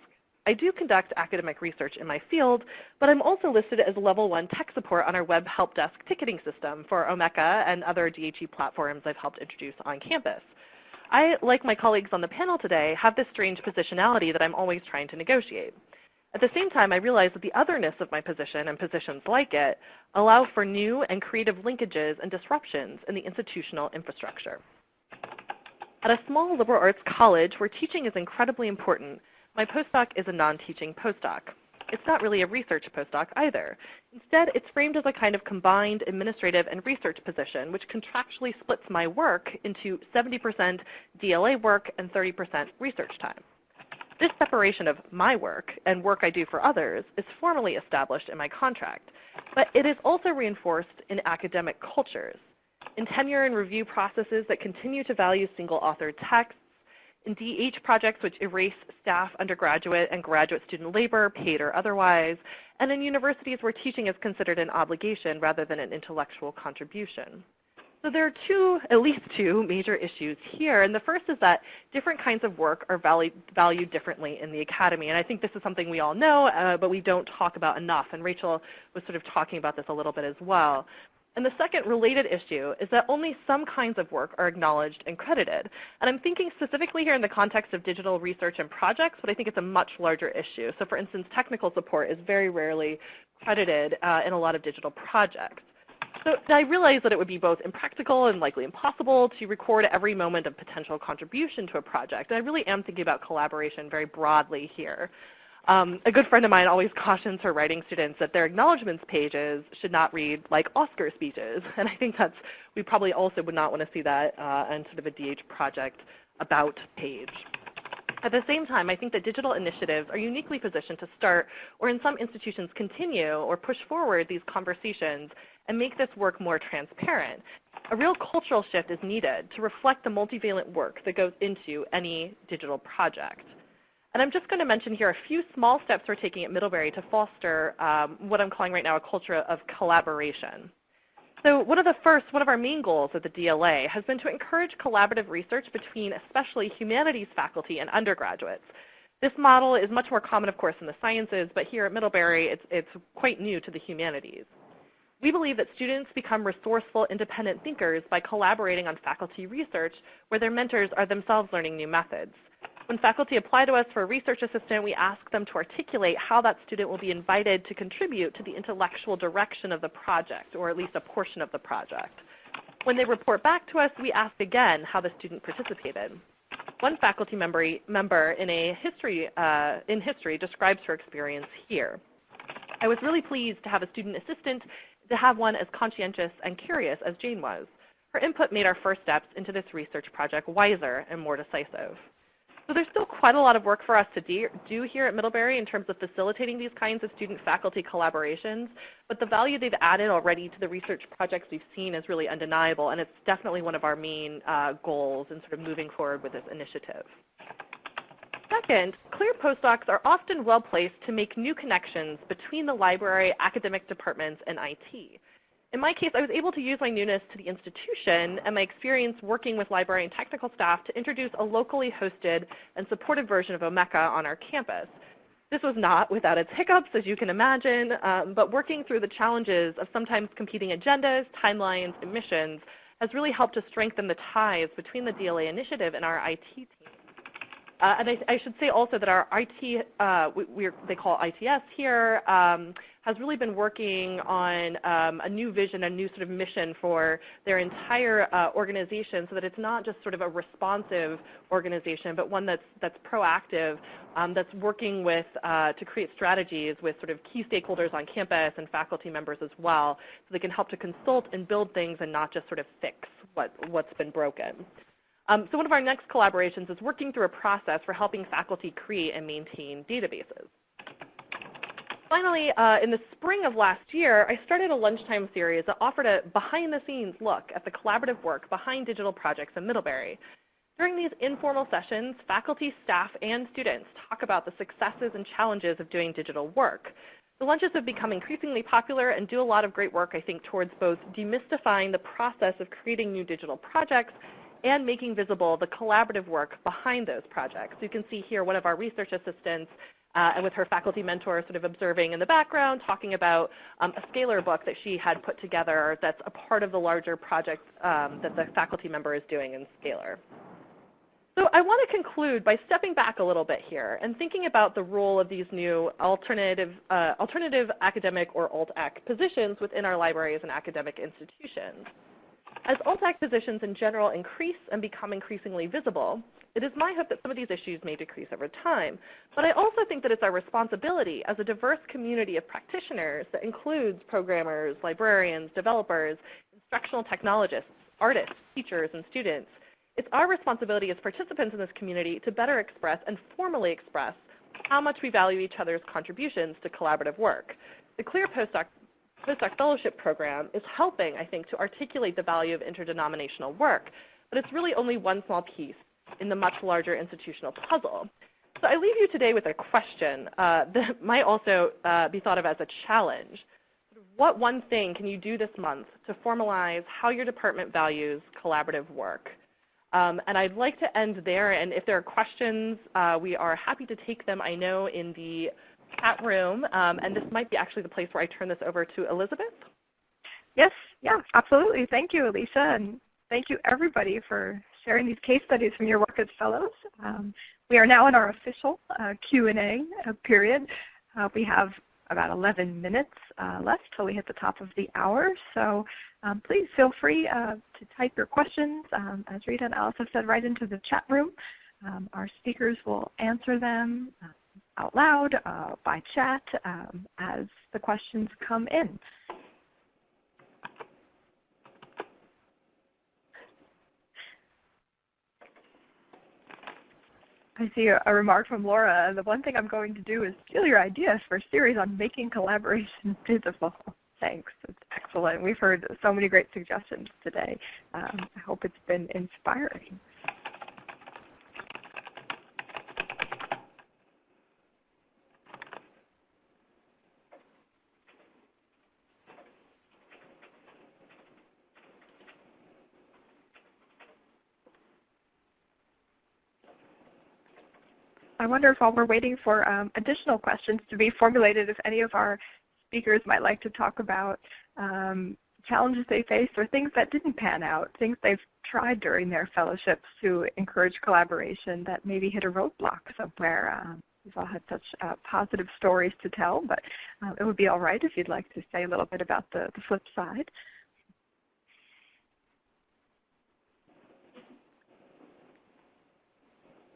I do conduct academic research in my field, but I'm also listed as Level 1 tech support on our web help desk ticketing system for Mecca and other DHE platforms I've helped introduce on campus. I, like my colleagues on the panel today, have this strange positionality that I'm always trying to negotiate. At the same time, I realize that the otherness of my position and positions like it allow for new and creative linkages and disruptions in the institutional infrastructure. At a small liberal arts college where teaching is incredibly important, my postdoc is a non-teaching postdoc. It's not really a research postdoc either. Instead, it's framed as a kind of combined administrative and research position, which contractually splits my work into 70% DLA work and 30% research time. This separation of my work and work I do for others is formally established in my contract, but it is also reinforced in academic cultures, in tenure and review processes that continue to value single-authored texts, in DH projects which erase staff, undergraduate, and graduate student labor, paid or otherwise, and in universities where teaching is considered an obligation rather than an intellectual contribution. So there are at least two major issues here, and the first is that different kinds of work are valued differently in the academy, and I think this is something we all know, but we don't talk about enough, and Rachel was sort of talking about this a little bit as well. And the second related issue is that only some kinds of work are acknowledged and credited. And I'm thinking specifically here in the context of digital research and projects, but I think it's a much larger issue. So for instance, technical support is very rarely credited in a lot of digital projects. So I realize that it would be both impractical and likely impossible to record every moment of potential contribution to a project. And I really am thinking about collaboration very broadly here. A good friend of mine always cautions her writing students that their acknowledgments pages should not read like Oscar speeches. And I think we probably also would not want to see that on sort of a DH project about page. At the same time, I think that digital initiatives are uniquely positioned to start, or in some institutions continue, or push forward these conversations and make this work more transparent. A real cultural shift is needed to reflect the multivalent work that goes into any digital project. And I'm just going to mention here a few small steps we're taking at Middlebury to foster what I'm calling right now a culture of collaboration. So one of our main goals at the DLA has been to encourage collaborative research between especially humanities faculty and undergraduates. This model is much more common, of course, in the sciences, but here at Middlebury, it's quite new to the humanities. We believe that students become resourceful, independent thinkers by collaborating on faculty research where their mentors are themselves learning new methods. When faculty apply to us for a research assistant, we ask them to articulate how that student will be invited to contribute to the intellectual direction of the project, or at least a portion of the project. When they report back to us, we ask again how the student participated. One faculty member in history describes her experience here. I was really pleased to have a student assistant, to have one as conscientious and curious as Jane was. Her input made our first steps into this research project wiser and more decisive. So there's still quite a lot of work for us to do here at Middlebury in terms of facilitating these kinds of student-faculty collaborations, but the value they've added already to the research projects we've seen is really undeniable, and it's definitely one of our main goals in sort of moving forward with this initiative. Second, clear postdocs are often well-placed to make new connections between the library, academic departments, and IT. In my case, I was able to use my newness to the institution and my experience working with library and technical staff to introduce a locally hosted and supported version of Mecca on our campus. This was not without its hiccups, as you can imagine, but working through the challenges of sometimes competing agendas, timelines, and missions has really helped to strengthen the ties between the DLA initiative and our IT team. And I should say also that our IT, they call it ITS here, has really been working on a new vision, a new sort of mission for their entire organization, so that it's not just sort of a responsive organization, but one that's proactive, that's working with to create strategies with sort of key stakeholders on campus and faculty members as well, so they can help to consult and build things and not just sort of fix what's been broken. So one of our next collaborations is working through a process for helping faculty create and maintain databases. Finally, in the spring of last year, I started a Lunchtime Series that offered a behind-the-scenes look at the collaborative work behind digital projects in Middlebury. During these informal sessions, faculty, staff, and students talk about the successes and challenges of doing digital work. The lunches have become increasingly popular and do a lot of great work, I think, towards both demystifying the process of creating new digital projects and making visible the collaborative work behind those projects. You can see here one of our research assistants and with her faculty mentor sort of observing in the background, talking about a scalar book that she had put together that's a part of the larger project that the faculty member is doing in Scalar. So I want to conclude by stepping back a little bit here and thinking about the role of these new alternative academic or alt-ac positions within our libraries and academic institutions. As alt-ac positions in general increase and become increasingly visible, It is my hope that some of these issues may decrease over time, but I also think that it's our responsibility as a diverse community of practitioners that includes programmers, librarians, developers, instructional technologists, artists, teachers, and students. It's our responsibility as participants in this community to better express and formally express how much we value each other's contributions to collaborative work. The CLEAR postdoc fellowship program is helping, I think, to articulate the value of interdenominational work, but it's really only one small piece in the much larger institutional puzzle. So I leave you today with a question that might also be thought of as a challenge. What one thing can you do this month to formalize how your department values collaborative work? And I'd like to end there, and if there are questions, we are happy to take them, I know, in the chat room, and this might be actually the place where I turn this over to Elizabeth. Yes, yeah, absolutely. Thank you, Alicia, and thank you everybody for sharing these case studies from your work as fellows. We are now in our official Q&A period. We have about 11 minutes left till we hit the top of the hour, so please feel free to type your questions, as Rita and Alice have said, right into the chat room. Our speakers will answer them out loud by chat as the questions come in. I see a remark from Laura. The one thing I'm going to do is steal your ideas for a series on making collaboration visible. Thanks. It's excellent. We've heard so many great suggestions today. I hope it's been inspiring. I wonder if while we're waiting for additional questions to be formulated, if any of our speakers might like to talk about challenges they faced or things that didn't pan out, things they've tried during their fellowships to encourage collaboration that maybe hit a roadblock somewhere. We've all had such positive stories to tell, but it would be all right if you'd like to say a little bit about the flip side.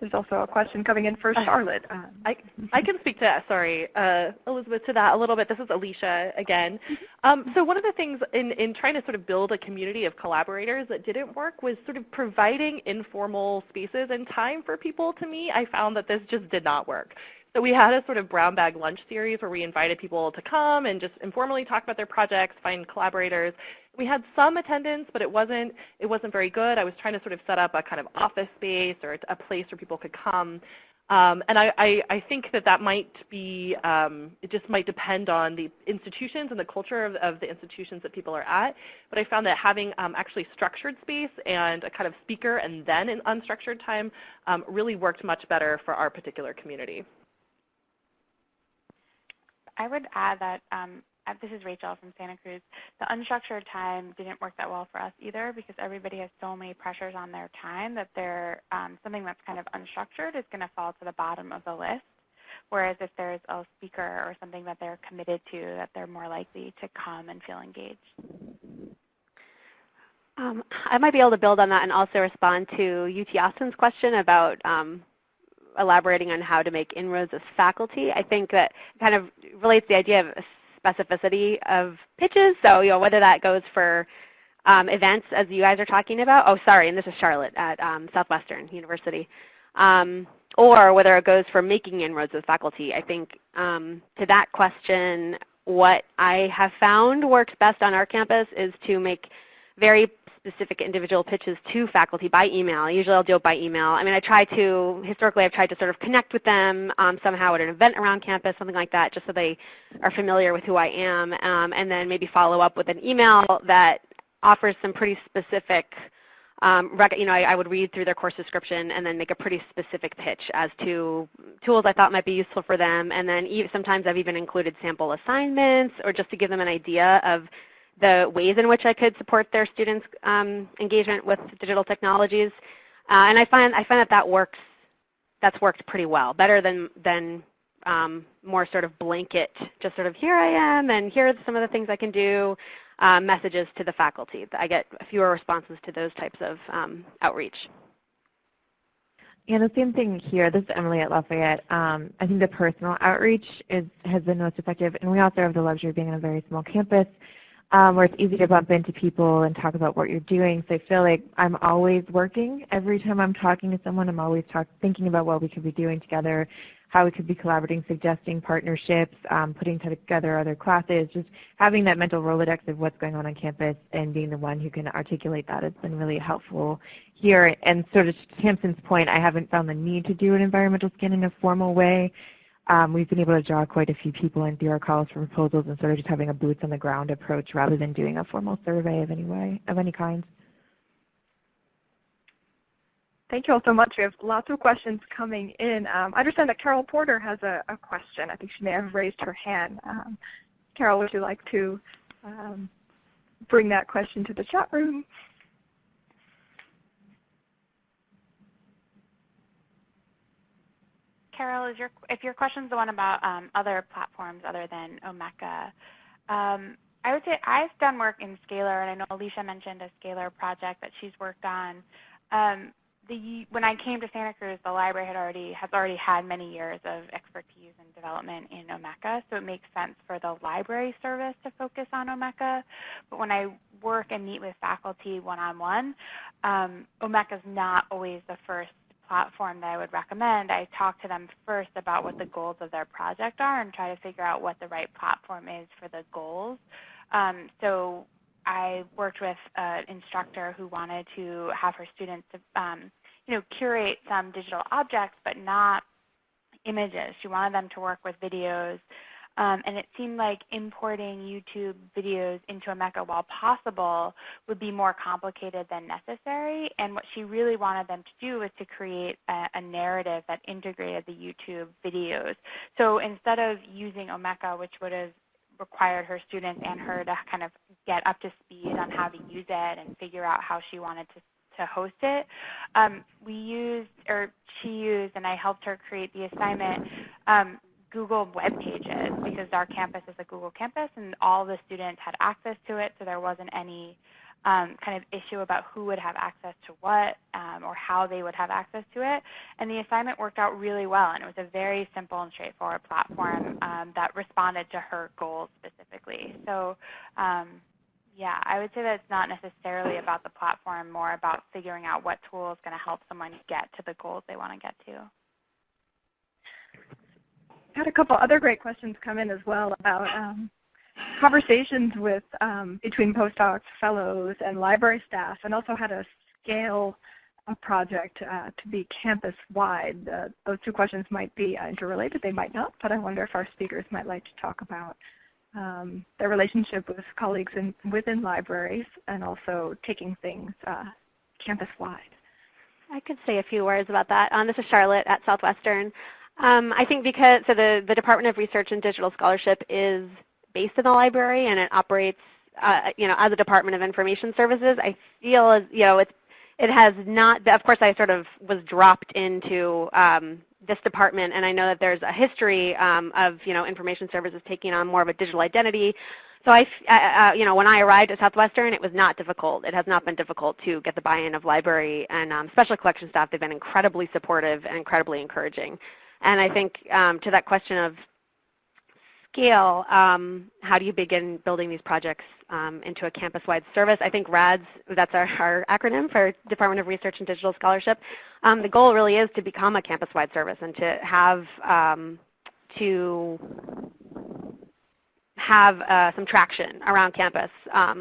There's also a question coming in for Charlotte. I can speak to that, sorry, Elizabeth, to that a little bit. This is Alicia again. So one of the things in trying to sort of build a community of collaborators that didn't work was sort of providing informal spaces and time for people to meet. I found that this just did not work. So we had a sort of brown bag lunch series where we invited people to come and just informally talk about their projects, find collaborators. We had some attendance, but it wasn't very good. I was trying to sort of set up a kind of office space or a place where people could come. And I think that might be, it just might depend on the institutions and the culture of the institutions that people are at. But I found that having actually structured space and a kind of speaker and then an unstructured time really worked much better for our particular community. I would add that, this is Rachel from Santa Cruz, the unstructured time didn't work that well for us either because everybody has so many pressures on their time that something that's kind of unstructured is going to fall to the bottom of the list. Whereas if there's a speaker or something that they're committed to, that they're more likely to come and feel engaged. I might be able to build on that and also respond to UT Austin's question about elaborating on how to make inroads with faculty. I think that kind of relates to the idea of specificity of pitches. So, whether that goes for events, as you guys are talking about. Oh, sorry, and this is Charlotte at Southwestern University. Or whether it goes for making inroads with faculty. I think to that question, what I have found works best on our campus is to make very specific individual pitches to faculty by email. Usually I'll do it by email. I mean, historically I've tried to sort of connect with them somehow at an event around campus, something like that, just so they are familiar with who I am, and then maybe follow up with an email that offers some pretty specific, I would read through their course description and then make a pretty specific pitch as to tools I thought might be useful for them, and then sometimes I've even included sample assignments or just to give them an idea of the ways in which I could support their students' engagement with digital technologies, and I find that's worked pretty well, better than more sort of blanket, just sort of here I am and here are some of the things I can do, messages to the faculty. I get fewer responses to those types of outreach. Yeah, the same thing here. This is Emily at Lafayette. I think the personal outreach has been most effective, and we also have the luxury of being on a very small campus where it's easy to bump into people and talk about what you're doing. So I feel like I'm always working. Every time I'm talking to someone, I'm always thinking about what we could be doing together, how we could be collaborating, suggesting partnerships, putting together other classes, just having that mental Rolodex of what's going on campus and being the one who can articulate that has been really helpful here. And sort of to Hampton's point, I haven't found the need to do an environmental scan in a formal way. We've been able to draw quite a few people in through our calls for proposals and sort of just having a boots on the ground approach rather than doing a formal survey of any kind. Thank you all so much. We have lots of questions coming in. I understand that Carol Porter has a question. I think she may have raised her hand. Carol, would you like to bring that question to the chat room? Carol, if your question is the one about other platforms other than Mecca, I would say I've done work in Scalar, and I know Alicia mentioned a Scalar project that she's worked on. When I came to Santa Cruz, the library has already had many years of expertise and development in Omeka, so it makes sense for the library service to focus on Omeka. But when I work and meet with faculty one-on-one, Omeka is not always the first platform that I would recommend. I talk to them first about what the goals of their project are and try to figure out what the right platform is for the goals. So I worked with an instructor who wanted to have her students curate some digital objects but not images. She wanted them to work with videos. And it seemed like importing YouTube videos into Mecca, while possible, would be more complicated than necessary. And what she really wanted them to do was to create a narrative that integrated the YouTube videos. So instead of using Omeka, which would have required her students and her to kind of get up to speed on how to use it and figure out how she wanted to host it, she used, and I helped her create the assignment, Google web pages, because our campus is a Google campus and all the students had access to it, so there wasn't any kind of issue about who would have access to what or how they would have access to it. And the assignment worked out really well, and it was a very simple and straightforward platform that responded to her goals specifically. So yeah, I would say that it's not necessarily about the platform, more about figuring out what tool is going to help someone get to the goals they want to get to. Had a couple other great questions come in as well about conversations with between postdocs, fellows, and library staff, and also how to scale a project to be campus-wide. Those two questions might be interrelated, they might not, but I wonder if our speakers might like to talk about their relationship with colleagues within libraries and also taking things campus-wide. I could say a few words about that. This is Charlotte at Southwestern. I think because the Department of Research and Digital Scholarship is based in the library and it operates, as a Department of Information Services. I feel as it has not. Of course, I sort of was dropped into this department, and I know that there's a history of information services taking on more of a digital identity. So when I arrived at Southwestern, it was not difficult. It has not been difficult to get the buy-in of library and special collection staff. They've been incredibly supportive and incredibly encouraging. And I think to that question of scale, how do you begin building these projects into a campus-wide service? I think RADS, that's our acronym for Department of Research and Digital Scholarship. The goal really is to become a campus-wide service and to have some traction around campus,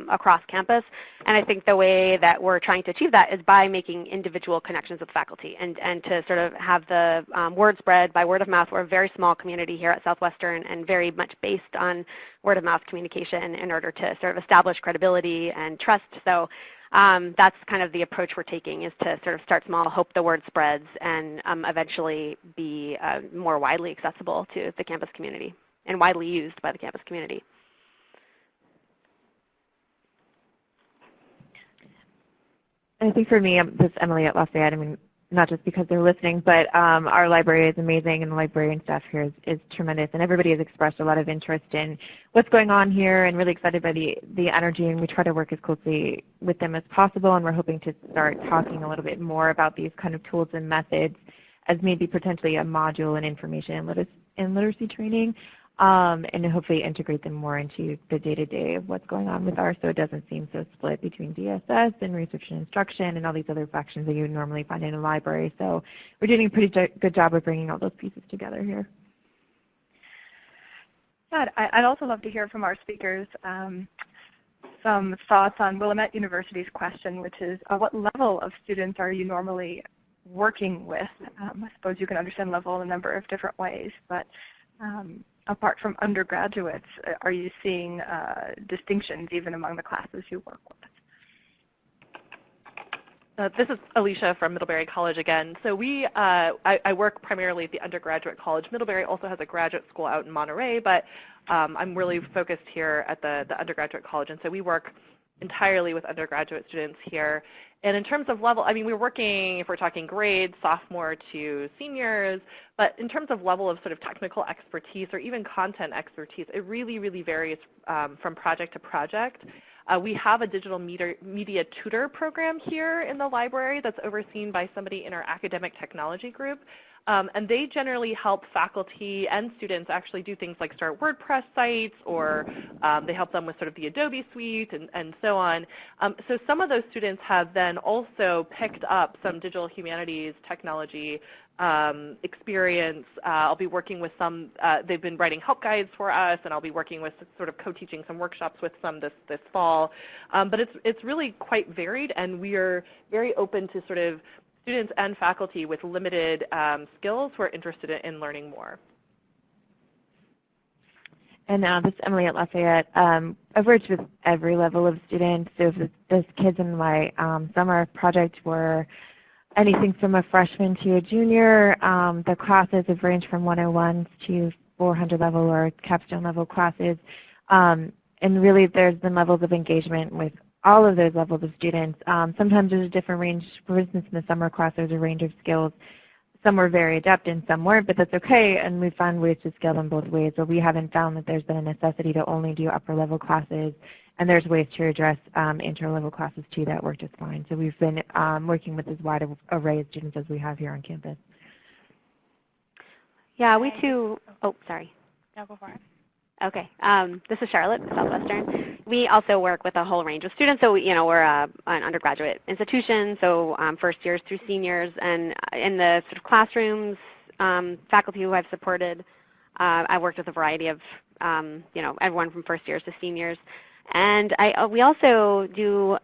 across campus. And I think the way that we're trying to achieve that is by making individual connections with faculty and to sort of have the word spread by word of mouth. We're a very small community here at Southwestern and very much based on word of mouth communication in order to sort of establish credibility and trust. So that's kind of the approach we're taking, is to sort of start small, hope the word spreads, and eventually be more widely accessible to the campus community and widely used by the campus community. I think for me, this is Emily at Lafayette. I mean, not just because they're listening, but our library is amazing and the librarian staff here is tremendous, and everybody has expressed a lot of interest in what's going on here and really excited by the energy, and we try to work as closely with them as possible, and we're hoping to start talking a little bit more about these kind of tools and methods as maybe potentially a module in information and literacy training, and hopefully integrate them more into the day-to-day of what's going on with ours so it doesn't seem so split between DSS and research and instruction and all these other factions that you would normally find in a library. So we're doing a pretty good job of bringing all those pieces together here. I'd also love to hear from our speakers some thoughts on Willamette University's question, which is what level of students are you normally working with? I suppose you can understand level in a number of different ways, but apart from undergraduates, are you seeing distinctions even among the classes you work with? This is Alicia from Middlebury College again. So I work primarily at the undergraduate college. Middlebury also has a graduate school out in Monterey, but I'm really focused here at the undergraduate college. And so we work entirely with undergraduate students here. And in terms of level, I mean, we're working, if we're talking grades, sophomore to seniors, but in terms of level of sort of technical expertise or even content expertise, it really, really varies from project to project. We have a digital media tutor program here in the library that's overseen by somebody in our academic technology group. And they generally help faculty and students actually do things like start WordPress sites, or they help them with sort of the Adobe suite and so on. So some of those students have then also picked up some digital humanities technology experience. I'll be working with some, they've been writing help guides for us, and I'll be working with sort of co-teaching some workshops with some this fall. But it's really quite varied, and we are very open to sort of students and faculty with limited skills who are interested in learning more. And this is Emily at Lafayette. I've worked with every level of students. So those kids in my summer project were anything from a freshman to a junior. The classes have ranged from 101s to 400 level or capstone level classes. And really there's been levels of engagement with all of those levels of students. Sometimes there's a different range. For instance, in the summer class, there's a range of skills. Some were very adept and some weren't, but that's okay, and we found ways to scale them both ways. But we haven't found that there's been a necessity to only do upper-level classes, and there's ways to address intro-level classes, too, that work just fine. So we've been working with as wide an array of students as we have here on campus. Yeah, we too, oh, sorry. No, go for it. Okay, this is Charlotte, Southwestern. We also work with a whole range of students. So, you know, we're an undergraduate institution, so first years through seniors, and in the sort of classrooms, faculty who I've supported, I've worked with a variety of, you know, everyone from first years to seniors. And we also do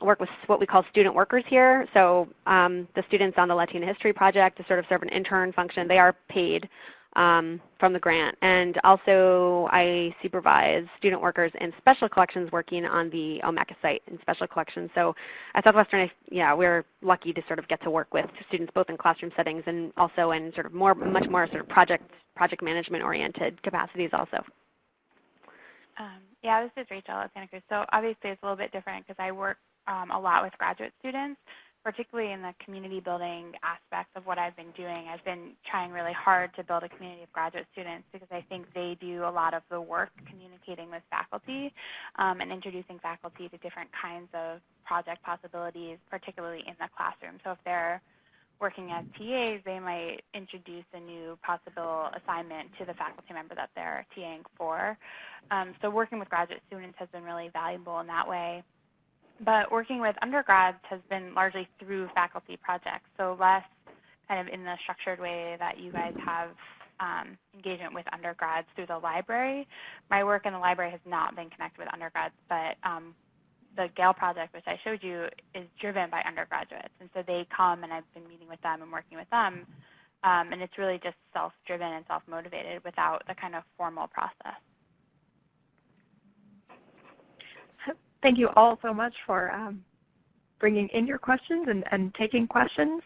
work with what we call student workers here. So the students on the Latina History Project to sort of serve an intern function, they are paid from the grant. And also I supervise student workers in special collections working on the Mecca site in special collections. So at Southwestern, yeah, we're lucky to sort of get to work with students both in classroom settings and also in sort of much more sort of project management oriented capacities also. Yeah, this is Rachel at Santa Cruz. So obviously it's a little bit different because I work a lot with graduate students, particularly in the community building aspects of what I've been doing. I've been trying really hard to build a community of graduate students because I think they do a lot of the work communicating with faculty and introducing faculty to different kinds of project possibilities, particularly in the classroom. So if they're working as TAs, they might introduce a new possible assignment to the faculty member that they're TAing for. So working with graduate students has been really valuable in that way. But working with undergrads has been largely through faculty projects, so less kind of in the structured way that you guys have engagement with undergrads through the library. My work in the library has not been connected with undergrads, but the Gale Project, which I showed you, is driven by undergraduates. And so they come, and I've been meeting with them and working with them. And it's really just self-driven and self-motivated without the kind of formal process. Thank you all so much for bringing in your questions and taking questions.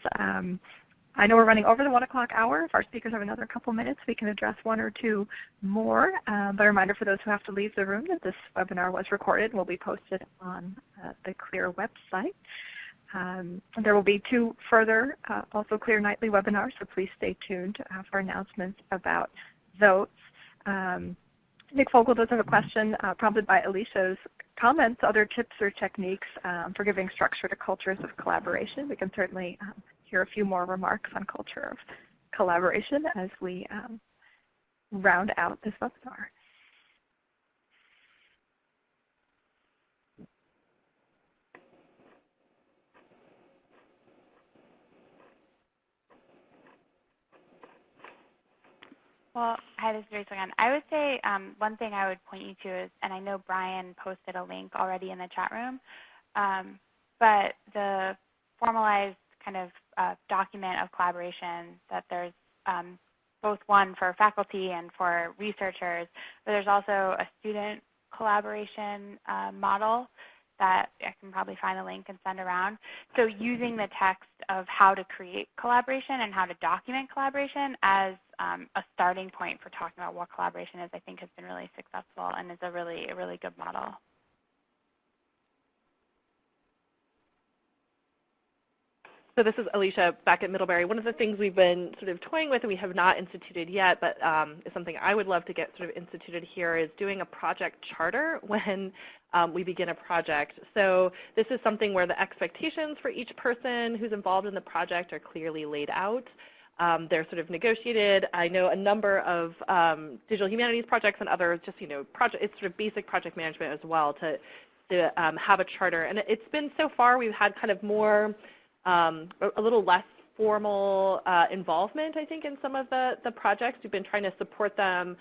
I know we're running over the 1 o'clock hour. If our speakers have another couple minutes, we can address one or two more. But a reminder for those who have to leave the room that this webinar was recorded and will be posted on the CLEAR website. There will be 2 further also Clear Nightly webinars, so please stay tuned for announcements about those. Nick Fogel does have a question prompted by Alicia's comments, other tips or techniques for giving structure to cultures of collaboration. We can certainly hear a few more remarks on culture of collaboration as we round out this webinar. Well, hi, this is Rachel again. I would say one thing I would point you to is, and I know Brian posted a link already in the chat room, but the formalized kind of document of collaboration that there's both one for faculty and for researchers, but there's also a student collaboration model that I can probably find a link and send around. So using the text of how to create collaboration and how to document collaboration as a starting point for talking about what collaboration is, I think has been really successful and is a really good model. So this is Alicia back at Middlebury. One of the things we've been sort of toying with and we have not instituted yet, but is something I would love to get sort of instituted here, is doing a project charter when we begin a project. So this is something where the expectations for each person who's involved in the project are clearly laid out. They're sort of negotiated. I know a number of digital humanities projects and others just, it's sort of basic project management as well to have a charter. And it's been, so far, we've had kind of more, a little less formal involvement, I think, in some of the projects. We've been trying to support them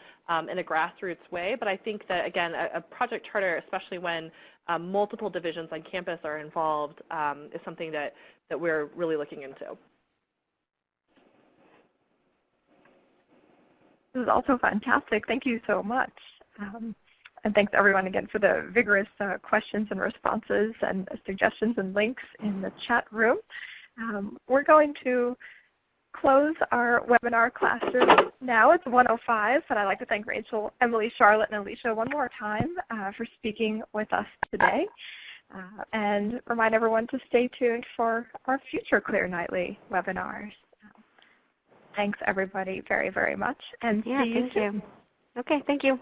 in a grassroots way. But I think that, again, a project charter, especially when multiple divisions on campus are involved, is something that we're really looking into. This is also fantastic. Thank you so much. And thanks everyone again for the vigorous questions and responses and suggestions and links in the chat room. We're going to close our webinar classroom now. It's 1:05, and I'd like to thank Rachel, Emily, Charlotte, and Alicia one more time for speaking with us today. And remind everyone to stay tuned for our future Clear Nightly webinars. Thanks everybody very, very much. And see you soon. Okay, thank you.